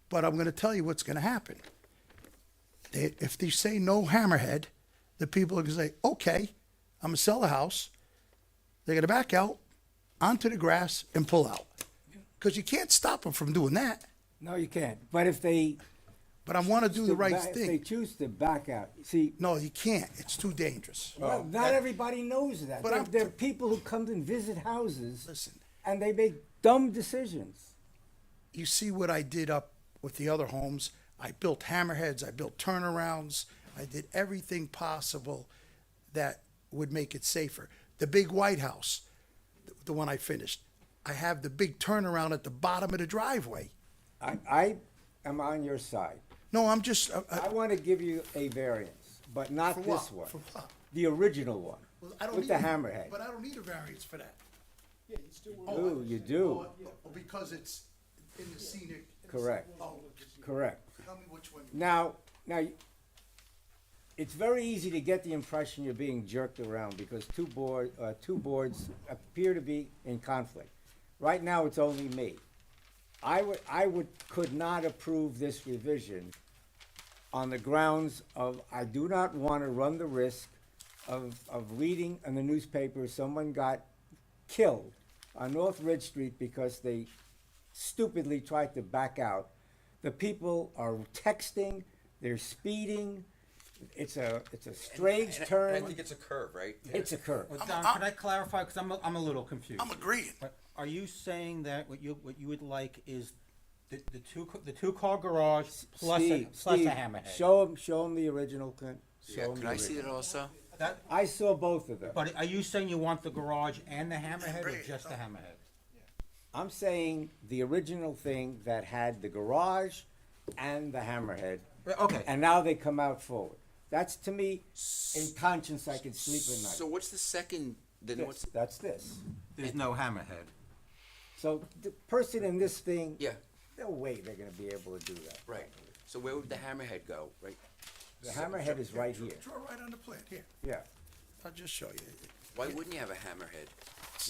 But I'm going to tell you what's going to happen. If they say no hammerhead, the people are going to say, okay, I'm going to sell the house. They're going to back out onto the grass and pull out. Because you can't stop them from doing that. No, you can't. But if they But I want to do the right if they thing. choose to back out, see, No, you can't. It's too dangerous. well, not everybody knows that. But There are people who come and visit houses, Listen, and they make dumb decisions. you see what I did up with the other homes. I built hammerheads. I built turnarounds. I did everything possible that would make it safer. The big White House, the one I finished, I have the big turnaround at the bottom of the driveway. I am on your side. No, I'm just. I want to give you a variance, but not For this what? one. For what? The original one, Well, I don't with need the a- hammerhead. But I don't need a variance for that. Ooh, you do. Because it's in the scenic. Correct. Oh, Correct. tell me which one. Now, it's very easy to get the impression you're being jerked around because two boards appear to be in conflict. Right now, it's only me. Could not approve this revision on the grounds of I do not want to run the risk of reading in the newspaper someone got killed on North Ridge Street because they stupidly tried to back out. The people are texting, they're speeding. It's a strange And I turn. think it's a curve, right? It's a curve. Well, Don, could I clarify, because I'm a little confused. I'm agreeing. But are you saying that what you would like is the two car garage plus Steve, a Steve, hammerhead? show him the original, Clint. Yeah, Show him can the I see it original. also? That, I saw both of them. but are you saying you want the garage and the hammerhead, or just the hammerhead? I'm saying the original thing that had the garage and the hammerhead, Okay. and now they come out forward. That's, to me, in conscience, I can sleep at night. So what's the second, then what's, That's this. There's no hammerhead. So the person in this thing, yeah, no way they're gonna be able to do that. right. So where would the hammerhead go, right? The hammerhead is right here, Draw right on the plan, here, yeah. I'll just show you. Why wouldn't you have a hammerhead?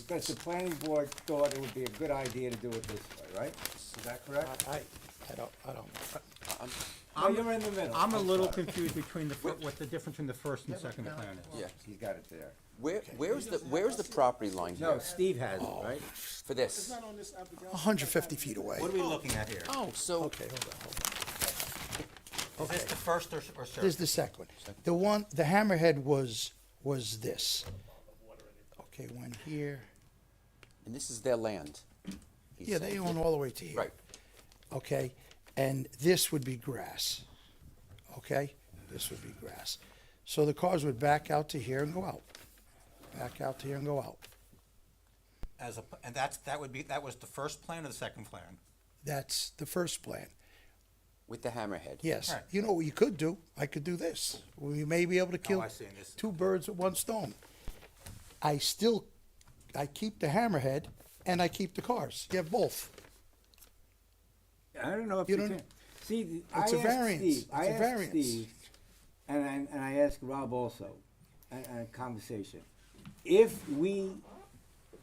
Because the planning board thought it would be a good idea to do it this way, right? Is that correct? I don't know. No, you're in the middle. I'm a little sorry. confused between what the difference between the first and second plan is. Yeah. He's got it there. Where's the property line No, here Steve has it, right? for this? 150 feet away. What are we looking at here? Oh, so, Okay, hold on. Is this the first or This second? is the second one. The hammerhead was this. Okay, one here. and this is their land? he's Yeah, they saying. own all the way to here. Right. Okay, and this would be grass. Okay, this would be grass. So the cars would back out to here and go out. Back out to here and go out. And that was the first plan or the second plan? That's the first plan. With the hammerhead? Yes. Right. You know what you could do? I could do this. We may be able to kill I see, and this- two birds with one stone. I keep the hammerhead and I keep the cars. You have both. I don't know if You you don't- can. See, I It's a asked variance. Steve, It's I a asked variance. Steve, and I asked Rob also, a conversation. If we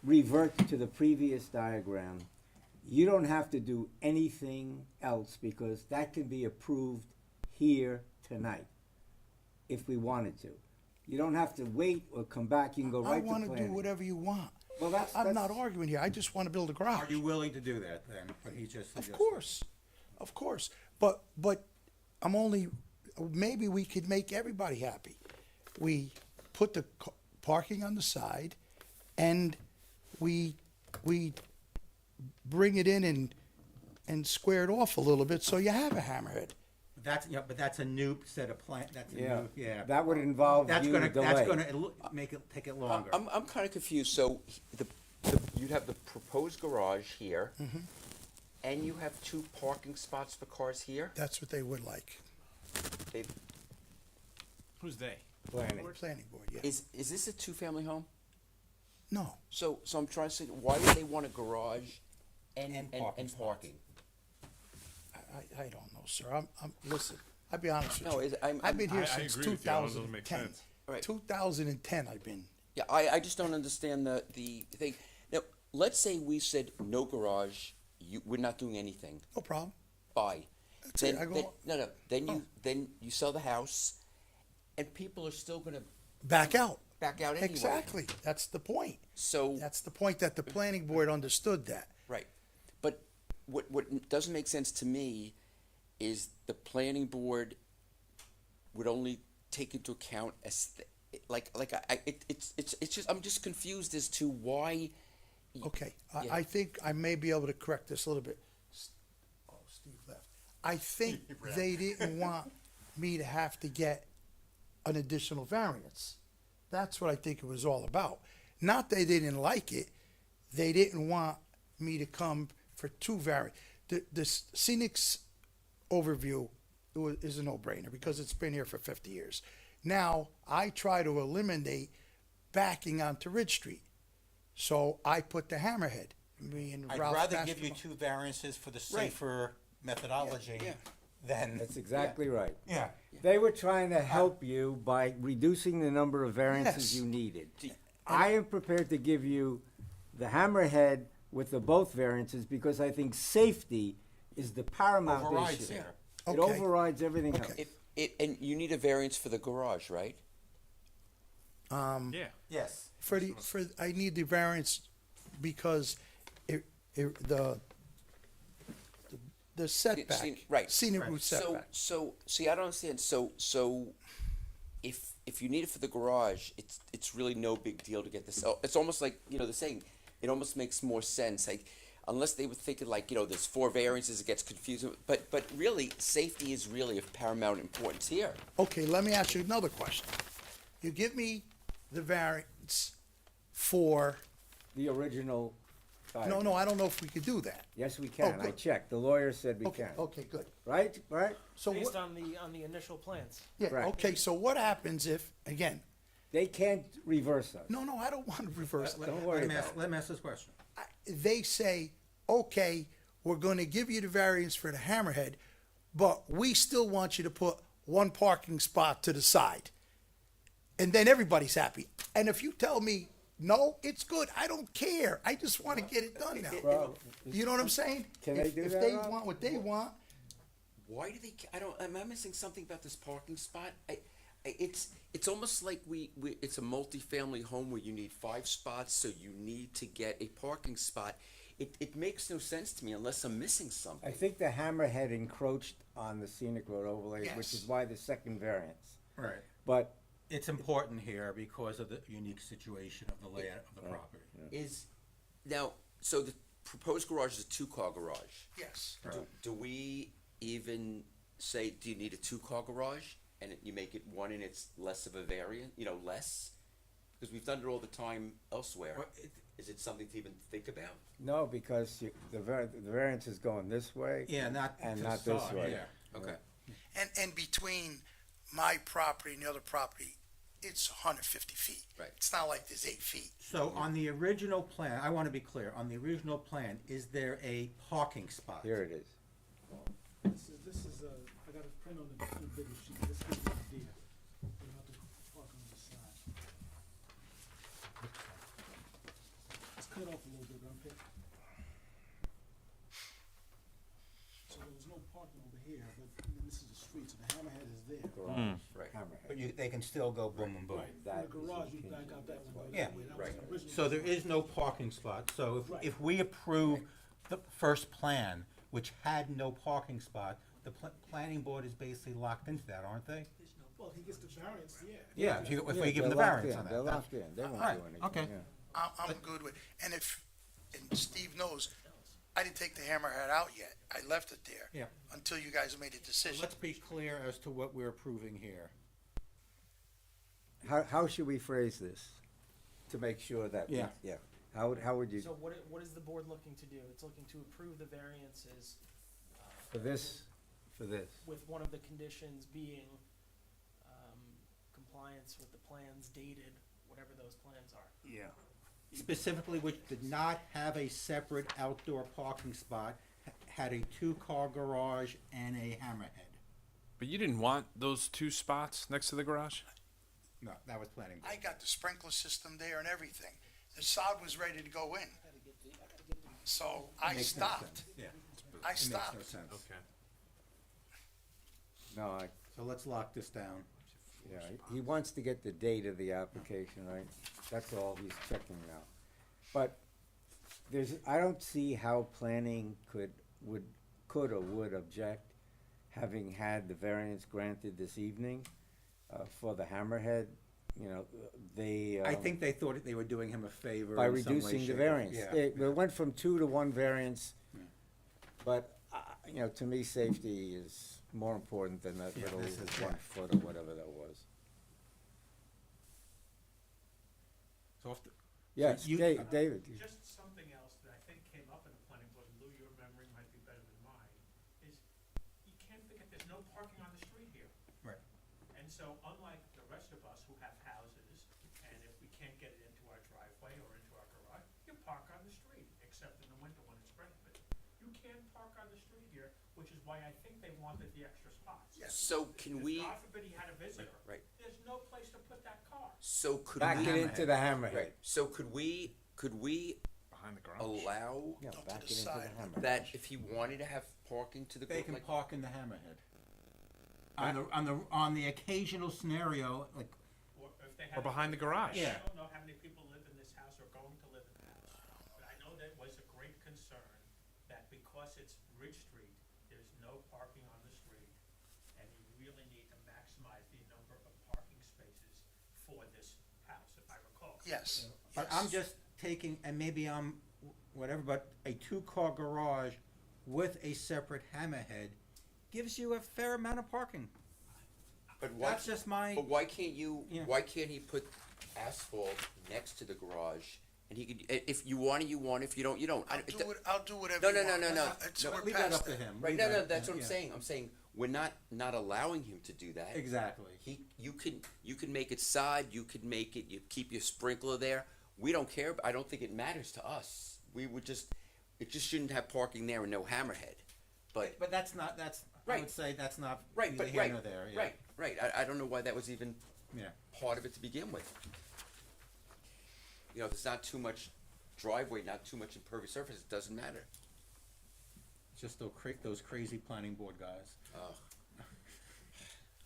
revert to the previous diagram, you don't have to do anything else because that can be approved here tonight, if we wanted to. You don't have to wait or come back, you can go I right to want to do planning. whatever you want. Well, I'm not that's- arguing here. I just want to build a garage. Are you willing to do that then? But he just Of suggested. course, of course. But I'm only, maybe we could make everybody happy. We put the parking on the side and we bring it in and square it off a little bit so you have a hammerhead. But that's a new set of plan, that's a Yeah, new, yeah. that would involve That's you gonna, delay. that's gonna take it longer. I'm kind of confused. So you'd have the proposed garage here, and you have two parking spots for cars here? That's what they would like. They- Who's they? Planning. Planning board, yeah. Is this a two-family home? No, So I'm trying to say, why would they want a garage and parking spots. parking? I don't know, sir. Listen, I'll be honest with No, you. I'm- I've been here I since agree with you. It doesn't make 2010. sense. Right. 2010 I've been. Yeah, I just don't understand the thing. Now, let's say we said no garage, we're not doing anything. No problem. Buy. That's it, I go- No, then Oh. then you sell the house, and people are still gonna Back out. back out anyway. Exactly. That's the point. So, That's the point that the planning board understood that. right. But what doesn't make sense to me is the planning board would only take into account it's just, I'm just confused as to why. Okay, Yeah. I think I may be able to correct this a little bit. Oh, Steve left. I think they didn't want me to have to get an additional variance. That's what I think it was all about. Not they didn't like it, they didn't want me to come for two variants. The Scenic's overview is a no-brainer because it's been here for 50 years. Now, I try to eliminate backing onto Ridge Street. So I put the hammerhead. Me and I'd Ralph rather give you basketball. two variances for the Right. safer methodology Yeah. than. That's exactly right. Yeah. They were trying to help you by reducing the number of variances Yes. you needed. I am prepared to give you the hammerhead with the both variances because I think safety is the paramount Overrides issue. there. It Okay. overrides everything else. Okay. And you need a variance for the garage, right? Yeah. Yes. I need the variance because the the setback. Right. Scenic route So, setback. see, I don't understand. So, if you need it for the garage, it's really no big deal to get this. It's almost like, the saying, it almost makes more sense. Like, unless they were thinking like, there's 4 variances, it gets confusing. But really, safety is really of paramount importance here. Okay, let me ask you another question. You give me the variance for, The original. no, I don't know if we could do that. Yes, we can. I good. checked. The lawyer said we Okay, can. okay, good. Right? So Based what, on the initial plans. yeah, Right. okay, so what happens if, again, They can't reverse us. no, I don't want to reverse that. Don't worry Let me about ask, it. let me ask this question. They say, okay, we're going to give you the variance for the hammerhead, but we still want you to put 1 parking spot to the side. And then everybody's happy. And if you tell me, no, it's good, I don't care. I just want to get it done now. Well, You know what I'm saying? Can they do If that, they Rob? want what they want, Why do they? Am I missing something about this parking spot? It's almost like it's a multi-family home where you need 5 spots, so you need to get a parking spot. It makes no sense to me unless I'm missing something. I think the hammerhead encroached on the scenic road overlay, which Yes. is why the second variance. Right. But It's important here because of the unique situation of the layout of the property. So the proposed garage is a 2-car garage. yes. Do we even say, do you need a 2-car garage? And you make it 1 and it's less of a variant, less? Because we've done it all the time elsewhere. Well, Is it something to even think about? no, because the variance is going this way. Yeah, not And to not the this side, way. yeah. Okay. And between my property and the other property, it's 150 feet. Right. It's not like there's 8 feet. So on the original plan, I want to be clear, on the original plan, is there a parking spot? Here it is. This is, I got a print on the bigger sheet, this gives you an idea. You have to park on the side. Let's cut it off a little bit, okay? So there was no parking over here, but this is the street, so the hammerhead is there. Garage. Right. Hammerhead. But they can still go boom and boom. From That the is garage, you impinging. back out that window. Yeah, that way. That was right. the original So there design. is no parking spot, so Right. if we approve the first plan, which had no parking spot, the planning board is basically locked into that, aren't they? Well, he gets the variance, yeah. Yeah, if Yeah, we give them the they're locked variance in. on that. They're That's- locked in. They won't Alright, do anything. okay. yeah. I'm good with, and Steve knows, I didn't take the hammerhead out yet. I left it there. Yeah. Until you guys made a decision. Let's be clear as to what we're approving here. How should we phrase this to make sure that? Yeah. Yeah. How would you, So what is the board looking to do? It's looking to approve the variances for this, with one of the conditions being compliance with the plans dated, whatever those plans are. Yeah. Specifically, which did not have a separate outdoor parking spot, had a 2-car garage and a hammerhead. But you didn't want those 2 spots next to the garage? No, that was planning board. I got the sprinkler system there and everything. The sod was ready to go in. So I Makes no stopped. sense. Yeah, I it makes no stopped. sense. Okay. No, So let's lock this down. yeah, he wants to get the date of the application, right? That's all he's checking now. But I don't see how planning could or would object, having had the variance granted this evening, for the hammerhead, they. I think they thought they were doing him a favor By in some way, reducing the shape. variance. Yeah. It went from 2 to 1 variance, but, to me, safety is more important than that Yeah, little this is- 1 foot or whatever that was. So if the- Yes, you- David. Just something else that I think came up in the planning board, Lou, your memory might be better than mine, is you can't forget there's no parking on the street here. Right. And so unlike the rest of us who have houses, and if we can't get it into our driveway or into our garage, you park on the street, except in the winter when it's prohibited. You can't park on the street here, which is why I think they wanted the extra spots. So can we? God forbid he had a visitor. Right. There's no place to put that car. So could Back we? it into the hammerhead. Right. So could we Behind the garage? allow Yeah, to back the it into the side. hammerhead. that if he wanted to have parking to the They can like, park in the hammerhead. On the occasional scenario, like, Or if they have. Or behind the garage? Yeah. I don't know how many people live in this house or going to live in the house, but I know that was a great concern that because it's Ridge Street, no parking on the street, and you really need to maximize the number of parking spaces for this house, if I recall. Yes. But I'm just taking, and maybe I'm whatever, but a two-car garage with a separate hammerhead gives you a fair amount of parking. But why, That's just my, but why can't you, Yeah. why can't he put asphalt next to the garage? And he could, if you want it, you want it, if you don't, you don't. I'll do whatever No, you no, want. no, no. It's, No, we're leave that past up to that. him. Right, Leave no, no, that- that's what I'm yeah. saying. I'm saying, we're not allowing him to do that. Exactly. You can make it side, you could make it, you keep your sprinkler there. We don't care, I don't think it matters to us. We would just, it just shouldn't have parking there and no hammerhead. But, But that's not, that's, I Right. would say that's not right, neither but, here right, nor there, yeah. right. I don't know why that was even Yeah. part of it to begin with. You know, if there's not too much driveway, not too much impervious surface, it doesn't matter. It's just those crazy planning board guys.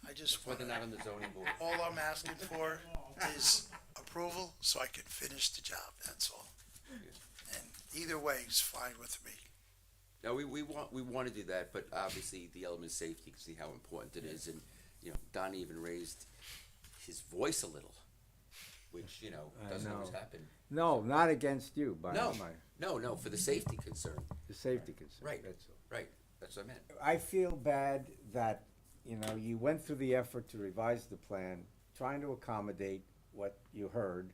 I just That's why they're not on the zoning board. all I'm asking for is approval so I can finish the job, that's all. And either way is fine with me. No, we want to do that, but obviously the element of safety, you can see how important it is, and, you know, Don even raised his voice a little, which, you know, I doesn't always know. happen. No, not against you, but No, my, no, for the safety concern, the safety concern, Right. that's all. right, that's what I meant. I feel bad that, you know, you went through the effort to revise the plan, trying to accommodate what you heard,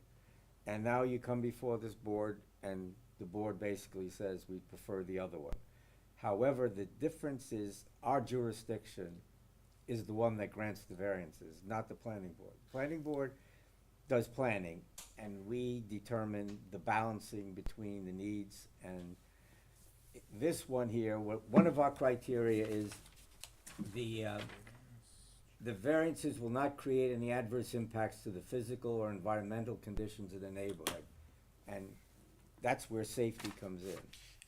and now you come before this board and the board basically says we prefer the other one. However, the difference is our jurisdiction is the one that grants the variances, not the planning board. Planning board does planning, and we determine the balancing between the needs, and this one here, one of our criteria is the variances will not create any adverse impacts to the physical or environmental conditions of the neighborhood. And that's where safety comes in.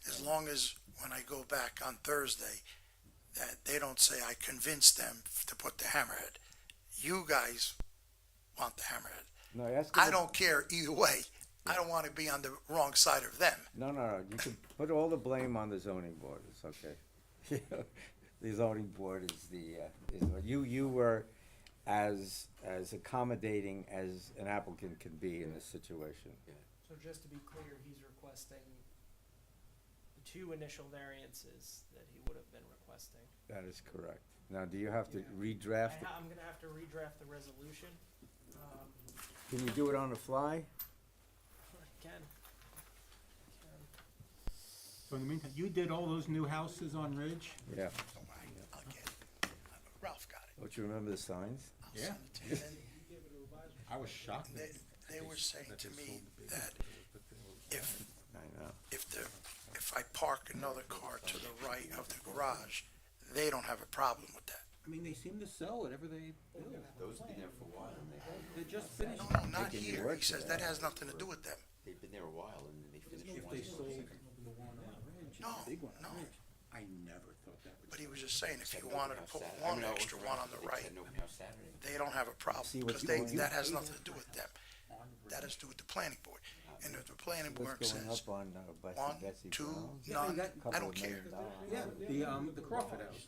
As long as when I go back on Thursday, that they don't say I convinced them to put the hammerhead. You guys want the hammerhead. No, that's I don't care either way. I don't want to be on the wrong side of them. No, you can put all the blame on the zoning board, it's okay. The zoning board is you were as accommodating as an applicant can be in this situation. So just to be clear, he's requesting the two initial variances that he would have been requesting. That is correct. Now, do you have to redraft it? I'm gonna have to redraft the resolution. Can you do it on the fly? I can. So in the meantime, you did all those new houses on Ridge? Yeah. I'll get it. Ralph got it. Don't you remember the signs? I'll Yeah. send it to you. I was shocked. They were saying to me that if I know. if I park another car to the right of the garage, they don't have a problem with that. I mean, they seem to sell whatever they build. Those have been there for a while, and They just finished. No, not They can here. work He says for that that. has nothing to do with them. they've been there a while, and then they finished If one. they sold the one on Ridge, No, the big one no. on Ridge. I never thought that would. But he was just saying if Said you no wanted to house put Saturday. one I mean, I extra was one on the They right, said no house Saturday. they don't have a problem See what's because going that on? has nothing to do with them. That has to do with the planning board. And if the planning board What's going says up on one, Betsy two, Brown? Yeah, none, that- I Couple don't of care. $1 million. Yeah, the Crawford House.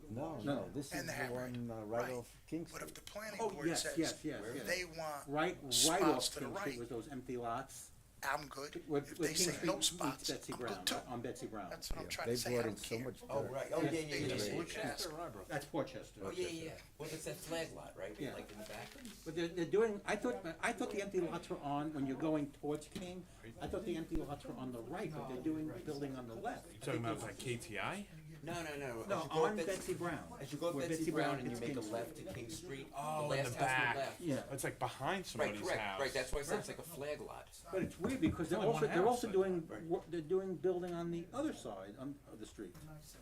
No, this is And the the hammerhead. one right Right. off King But if Street. the planning Oh, board yes, says yes. they want Right spots off to the King right, Street with those empty lots. I'm good. With If they King say Street no meets spots, Betsy I'm Brown, good too. right, on Betsy Brown. That's what I'm Yeah, trying they to say. I brought in don't so care. much Oh, dirt. right, oh, yeah, They just yeah. wouldn't ask. That's Portchester. Oh, yeah. Well, it's that flag lot, right? Yeah. Like in the back? But they're doing, I thought the empty lots were on, when you're going towards King, I thought the empty lots were on the right, but they're doing building on the left. You talking about like KTI? No. No, As you go on up Betsy Brown. As you go up Where Betsy Brown and you hits make a King left Street. to King Street, Oh, the in last the house on back. the left. Yeah, It's like behind Right, somebody's correct, house. right, that's why I said it's like a flag lot. but it's weird because they're only also, one they're also house. doing, they're doing building on the other side of the street,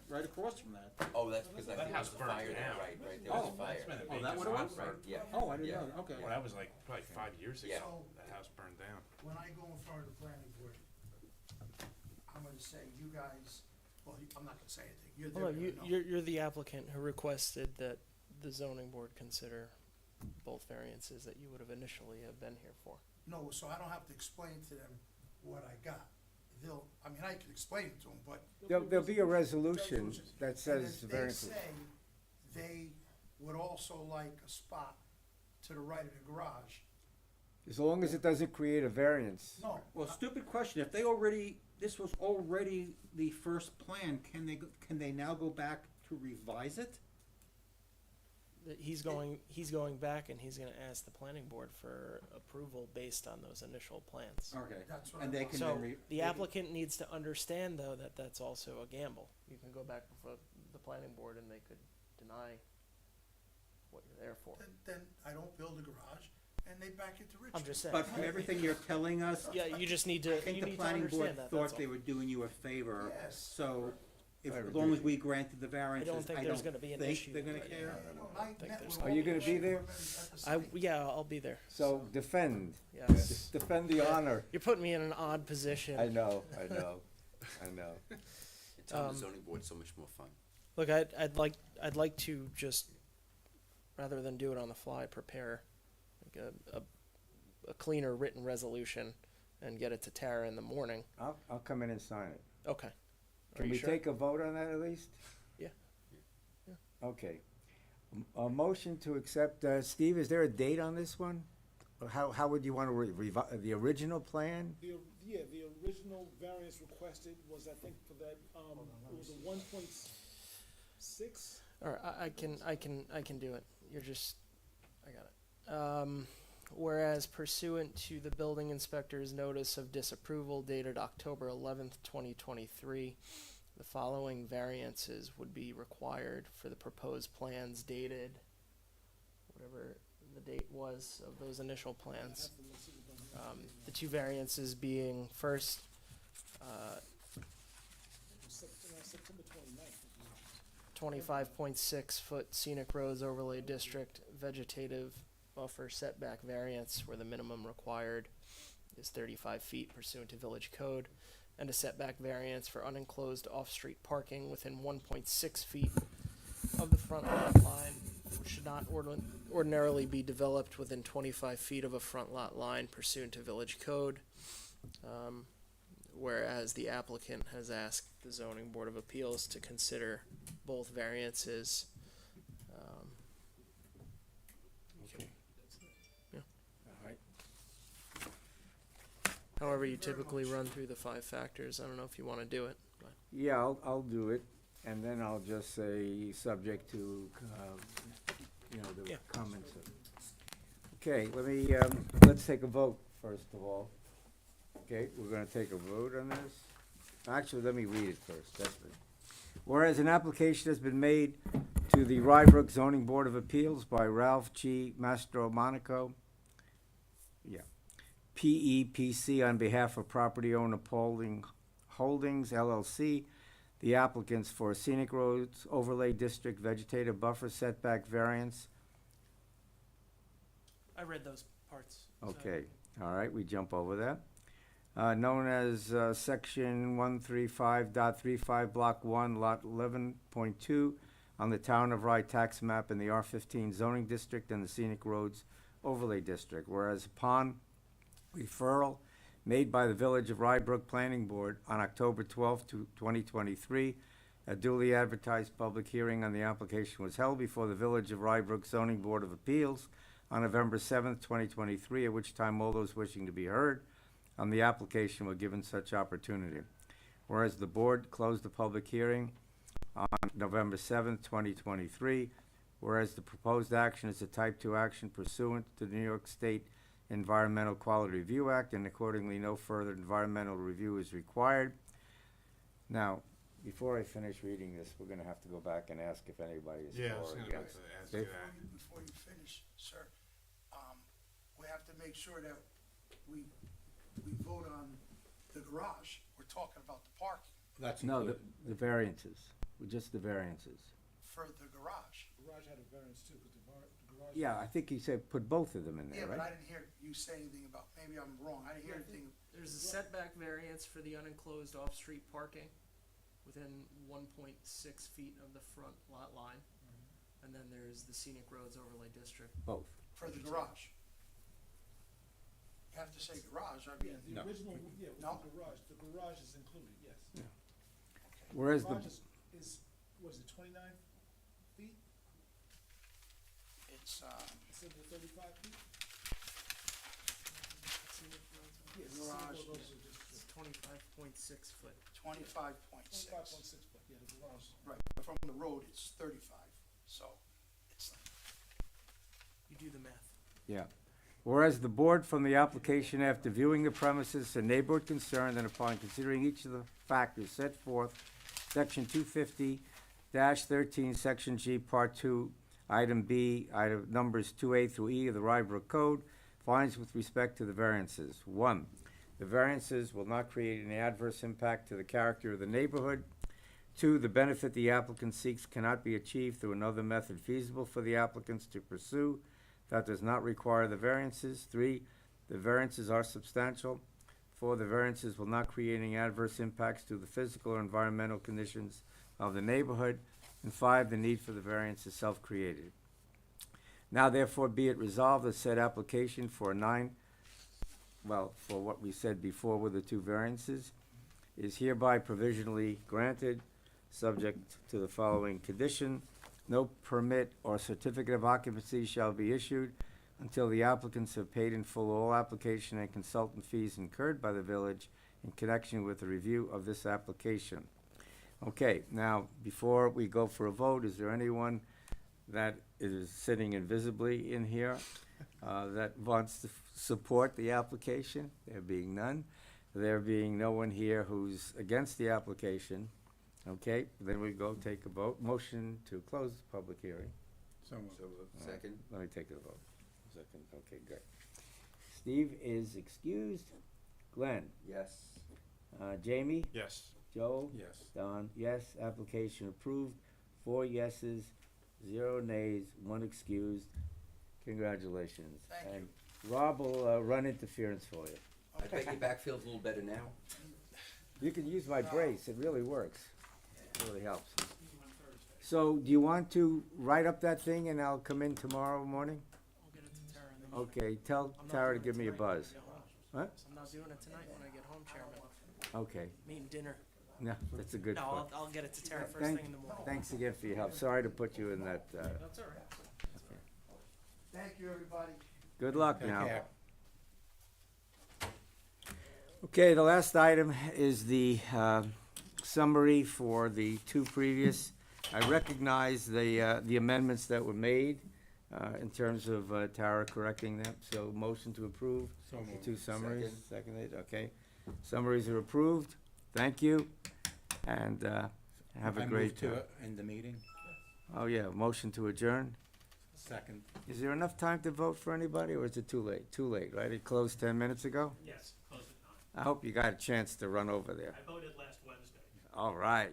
right across from that. Oh, that's because I That think there was house a burned fire there, down. right, there was Oh, a fire. Oh, that what it was? Right, yeah. Oh, I didn't Yeah. know, that. Okay. Well, that was like probably 5 years ago. Yeah. That house burned down. When I go in front of the planning board, I'm gonna say you guys, well, I'm not gonna say anything. You're Well, no, there, you're the applicant who requested that the zoning board consider both variances that you would have initially have been here for. No, so I don't have to explain to them what I got. I mean, I can explain it to them, but. There'll be a resolution that And says if variance. they say they would also like a spot to the right of the garage, As long as it doesn't create a variance. no. Well, stupid question, if this was already the first plan, can they now go back to revise it? He's going back and he's gonna ask the planning board for approval based on those initial plans. Okay. That's what And I they want. can So then the applicant needs to understand though that that's also a gamble. You can go back before the planning board and they could deny what you're there for. Then I don't build a garage and they back it to Richmond. I'm just saying. But from everything you're telling us, Yeah, you just need I to, think you the need to planning board understand that, that's thought all. they were doing you a favor. Yes. So, as Whatever, long dude. as we granted the variances, think I there's don't gonna be an think issue they're gonna with it. care. I think met there's with Are all you the gonna be there? at the site. Yeah, I'll be there. So defend, Yes. defend the honor. You're putting me in an odd position. I know. It's on Um, the zoning board, so much more fun. Look, I'd like to just, rather than do it on the fly, prepare like a cleaner written resolution and get it to Tara in the morning. I'll come in and sign it. Okay. Are Can you we sure? take a vote on that at least? Yeah. Okay. A motion to accept, Steve, is there a date on this one? Or how would you want to revi, the original plan? The original variance requested was, I think, for that, it was a 1.6. All right, I can do it. You're just, I got it. Whereas pursuant to the building inspector's notice of disapproval dated October 11th, 2023, the following variances would be required for the proposed plans dated, whatever the date was of those initial plans. The two variances being first, September 29th. 25.6 foot scenic roads overlay district vegetative buffer setback variance where the minimum required is 35 feet pursuant to village code, and a setback variance for unenclosed off-street parking within 1.6 feet of the front lot line, which should not ordinarily be developed within 25 feet of a front lot line pursuant to village code. Whereas the applicant has asked the zoning board of appeals to consider both variances. However, you typically run through the 5 factors. I don't know if you want to do it. But Yeah, I'll do it, and then I'll just say, subject to, the Yeah. comments. Okay, let's take a vote, first of all. Okay, we're gonna take a vote on this. Actually, let me read it first, that's it. Whereas an application has been made to the Rybrook Zoning Board of Appeals by Ralph G. Mastro Monaco, PEPC, on behalf of property owner Pawling Holdings LLC, the applicants for Scenic Roads Overlay District Vegetative Buffer Setback Variance. I read those parts. Okay, all right, we jump over that. Known as Section 135.35, Block 1, Lot 11.2, on the Town of Rye tax map in the R15 zoning district and the Scenic Roads Overlay District. Whereas upon referral made by the Village of Rybrook Planning Board on October 12th, 2023, a duly advertised public hearing on the application was held before the Village of Rybrook Zoning Board of Appeals on November 7th, 2023, at which time all those wishing to be heard on the application were given such opportunity. Whereas the board closed the public hearing on November 7th, 2023, whereas the proposed action is a type 2 action pursuant to the New York State Environmental Quality Review Act, and accordingly no further environmental review is required. Now, before I finish reading this, we're gonna have to go back and ask if anybody is Yeah, I for was or gonna against. ask Dave? you that. Before you finish, sir, we have to make sure that we vote on the garage. We're talking about the parking That's No, included. the variances, just the variances. for the garage. Garage had a variance too, because the garage. Yeah, I think he said put both of them in Yeah, there, but I right? didn't hear you say anything about, maybe I'm wrong, I didn't hear anything. There's a setback variance for the unenclosed off-street parking within 1.6 feet of the front lot line. And then there's the scenic roads overlay district. Both. For the garage. have to say garage, I mean, The original, yeah, No. the garage is included, yes. Whereas the, Is, was it 29 feet it's, instead of 35 feet? Yes, Garage single is- rows are just 25.6 foot. 25.6. 25.6 foot, yeah, the garage. Right, but from the road, it's 35, so it's, You do the math. yeah. Whereas the board from the application, after viewing the premises and neighborhood concern, and upon considering each of the factors set forth, section 250-13, section G, part 2, item B, item numbers 2A through E of the Rybrook Code, finds with respect to the variances. 1, the variances will not create any adverse impact to the character of the neighborhood. 2, the benefit the applicant seeks cannot be achieved through another method feasible for the applicants to pursue that does not require the variances. 3, the variances are substantial. 4, the variances will not create any adverse impacts to the physical or environmental conditions of the neighborhood. And 5, the need for the variance is self-created. Now therefore be it resolved that said application for for what we said before with the 2 variances, is hereby provisionally granted, subject to the following condition. No permit or certificate of occupancy shall be issued until the applicants have paid in full all application and consultant fees incurred by the village in connection with the review of this application. Okay, now, before we go for a vote, is there anyone that is sitting invisibly in here that wants to support the application? There being none. There being no one here who's against the application, okay, then we go take a vote. Motion to close the public hearing. Second? Let me take the vote. Second, okay, good. Steve is excused. Glenn? Yes. Jamie? Yes. Joe? Yes. Don? Yes. Application approved. 4 yeses, 0 nays, 1 excused. Congratulations. Thank And Rob will run interference for you. I bet your back feels a little better now. You can use my brace. It really works. It really helps. So do you want to write up that thing and I'll come in tomorrow morning? I'll get it to Tara in the morning. Okay, tell I'm not Tara to doing give it me a tonight when I buzz. get home. What? I'm not doing it tonight when I get home, Chairman. Okay. Meeting dinner. No, that's a good No, point. I'll get it to Tara first Thank- thing in the morning. Thanks again for your help. Sorry to put you in that, That's all right. thank you, everybody. good luck now. Okay, the last item is the summary for the 2 previous. I recognize the amendments that were made in terms of Tara correcting them. So motion to approve the 2 summaries. Seconded, okay. Summaries are approved. Thank you. And have a great time. End the meeting. Oh, yeah, motion to adjourn. Second. Is there enough time to vote for anybody, or is it too late? Too late, right? It closed 10 minutes ago? Yes, close at 9. I hope you got a chance to run over there. I voted last Wednesday. All right.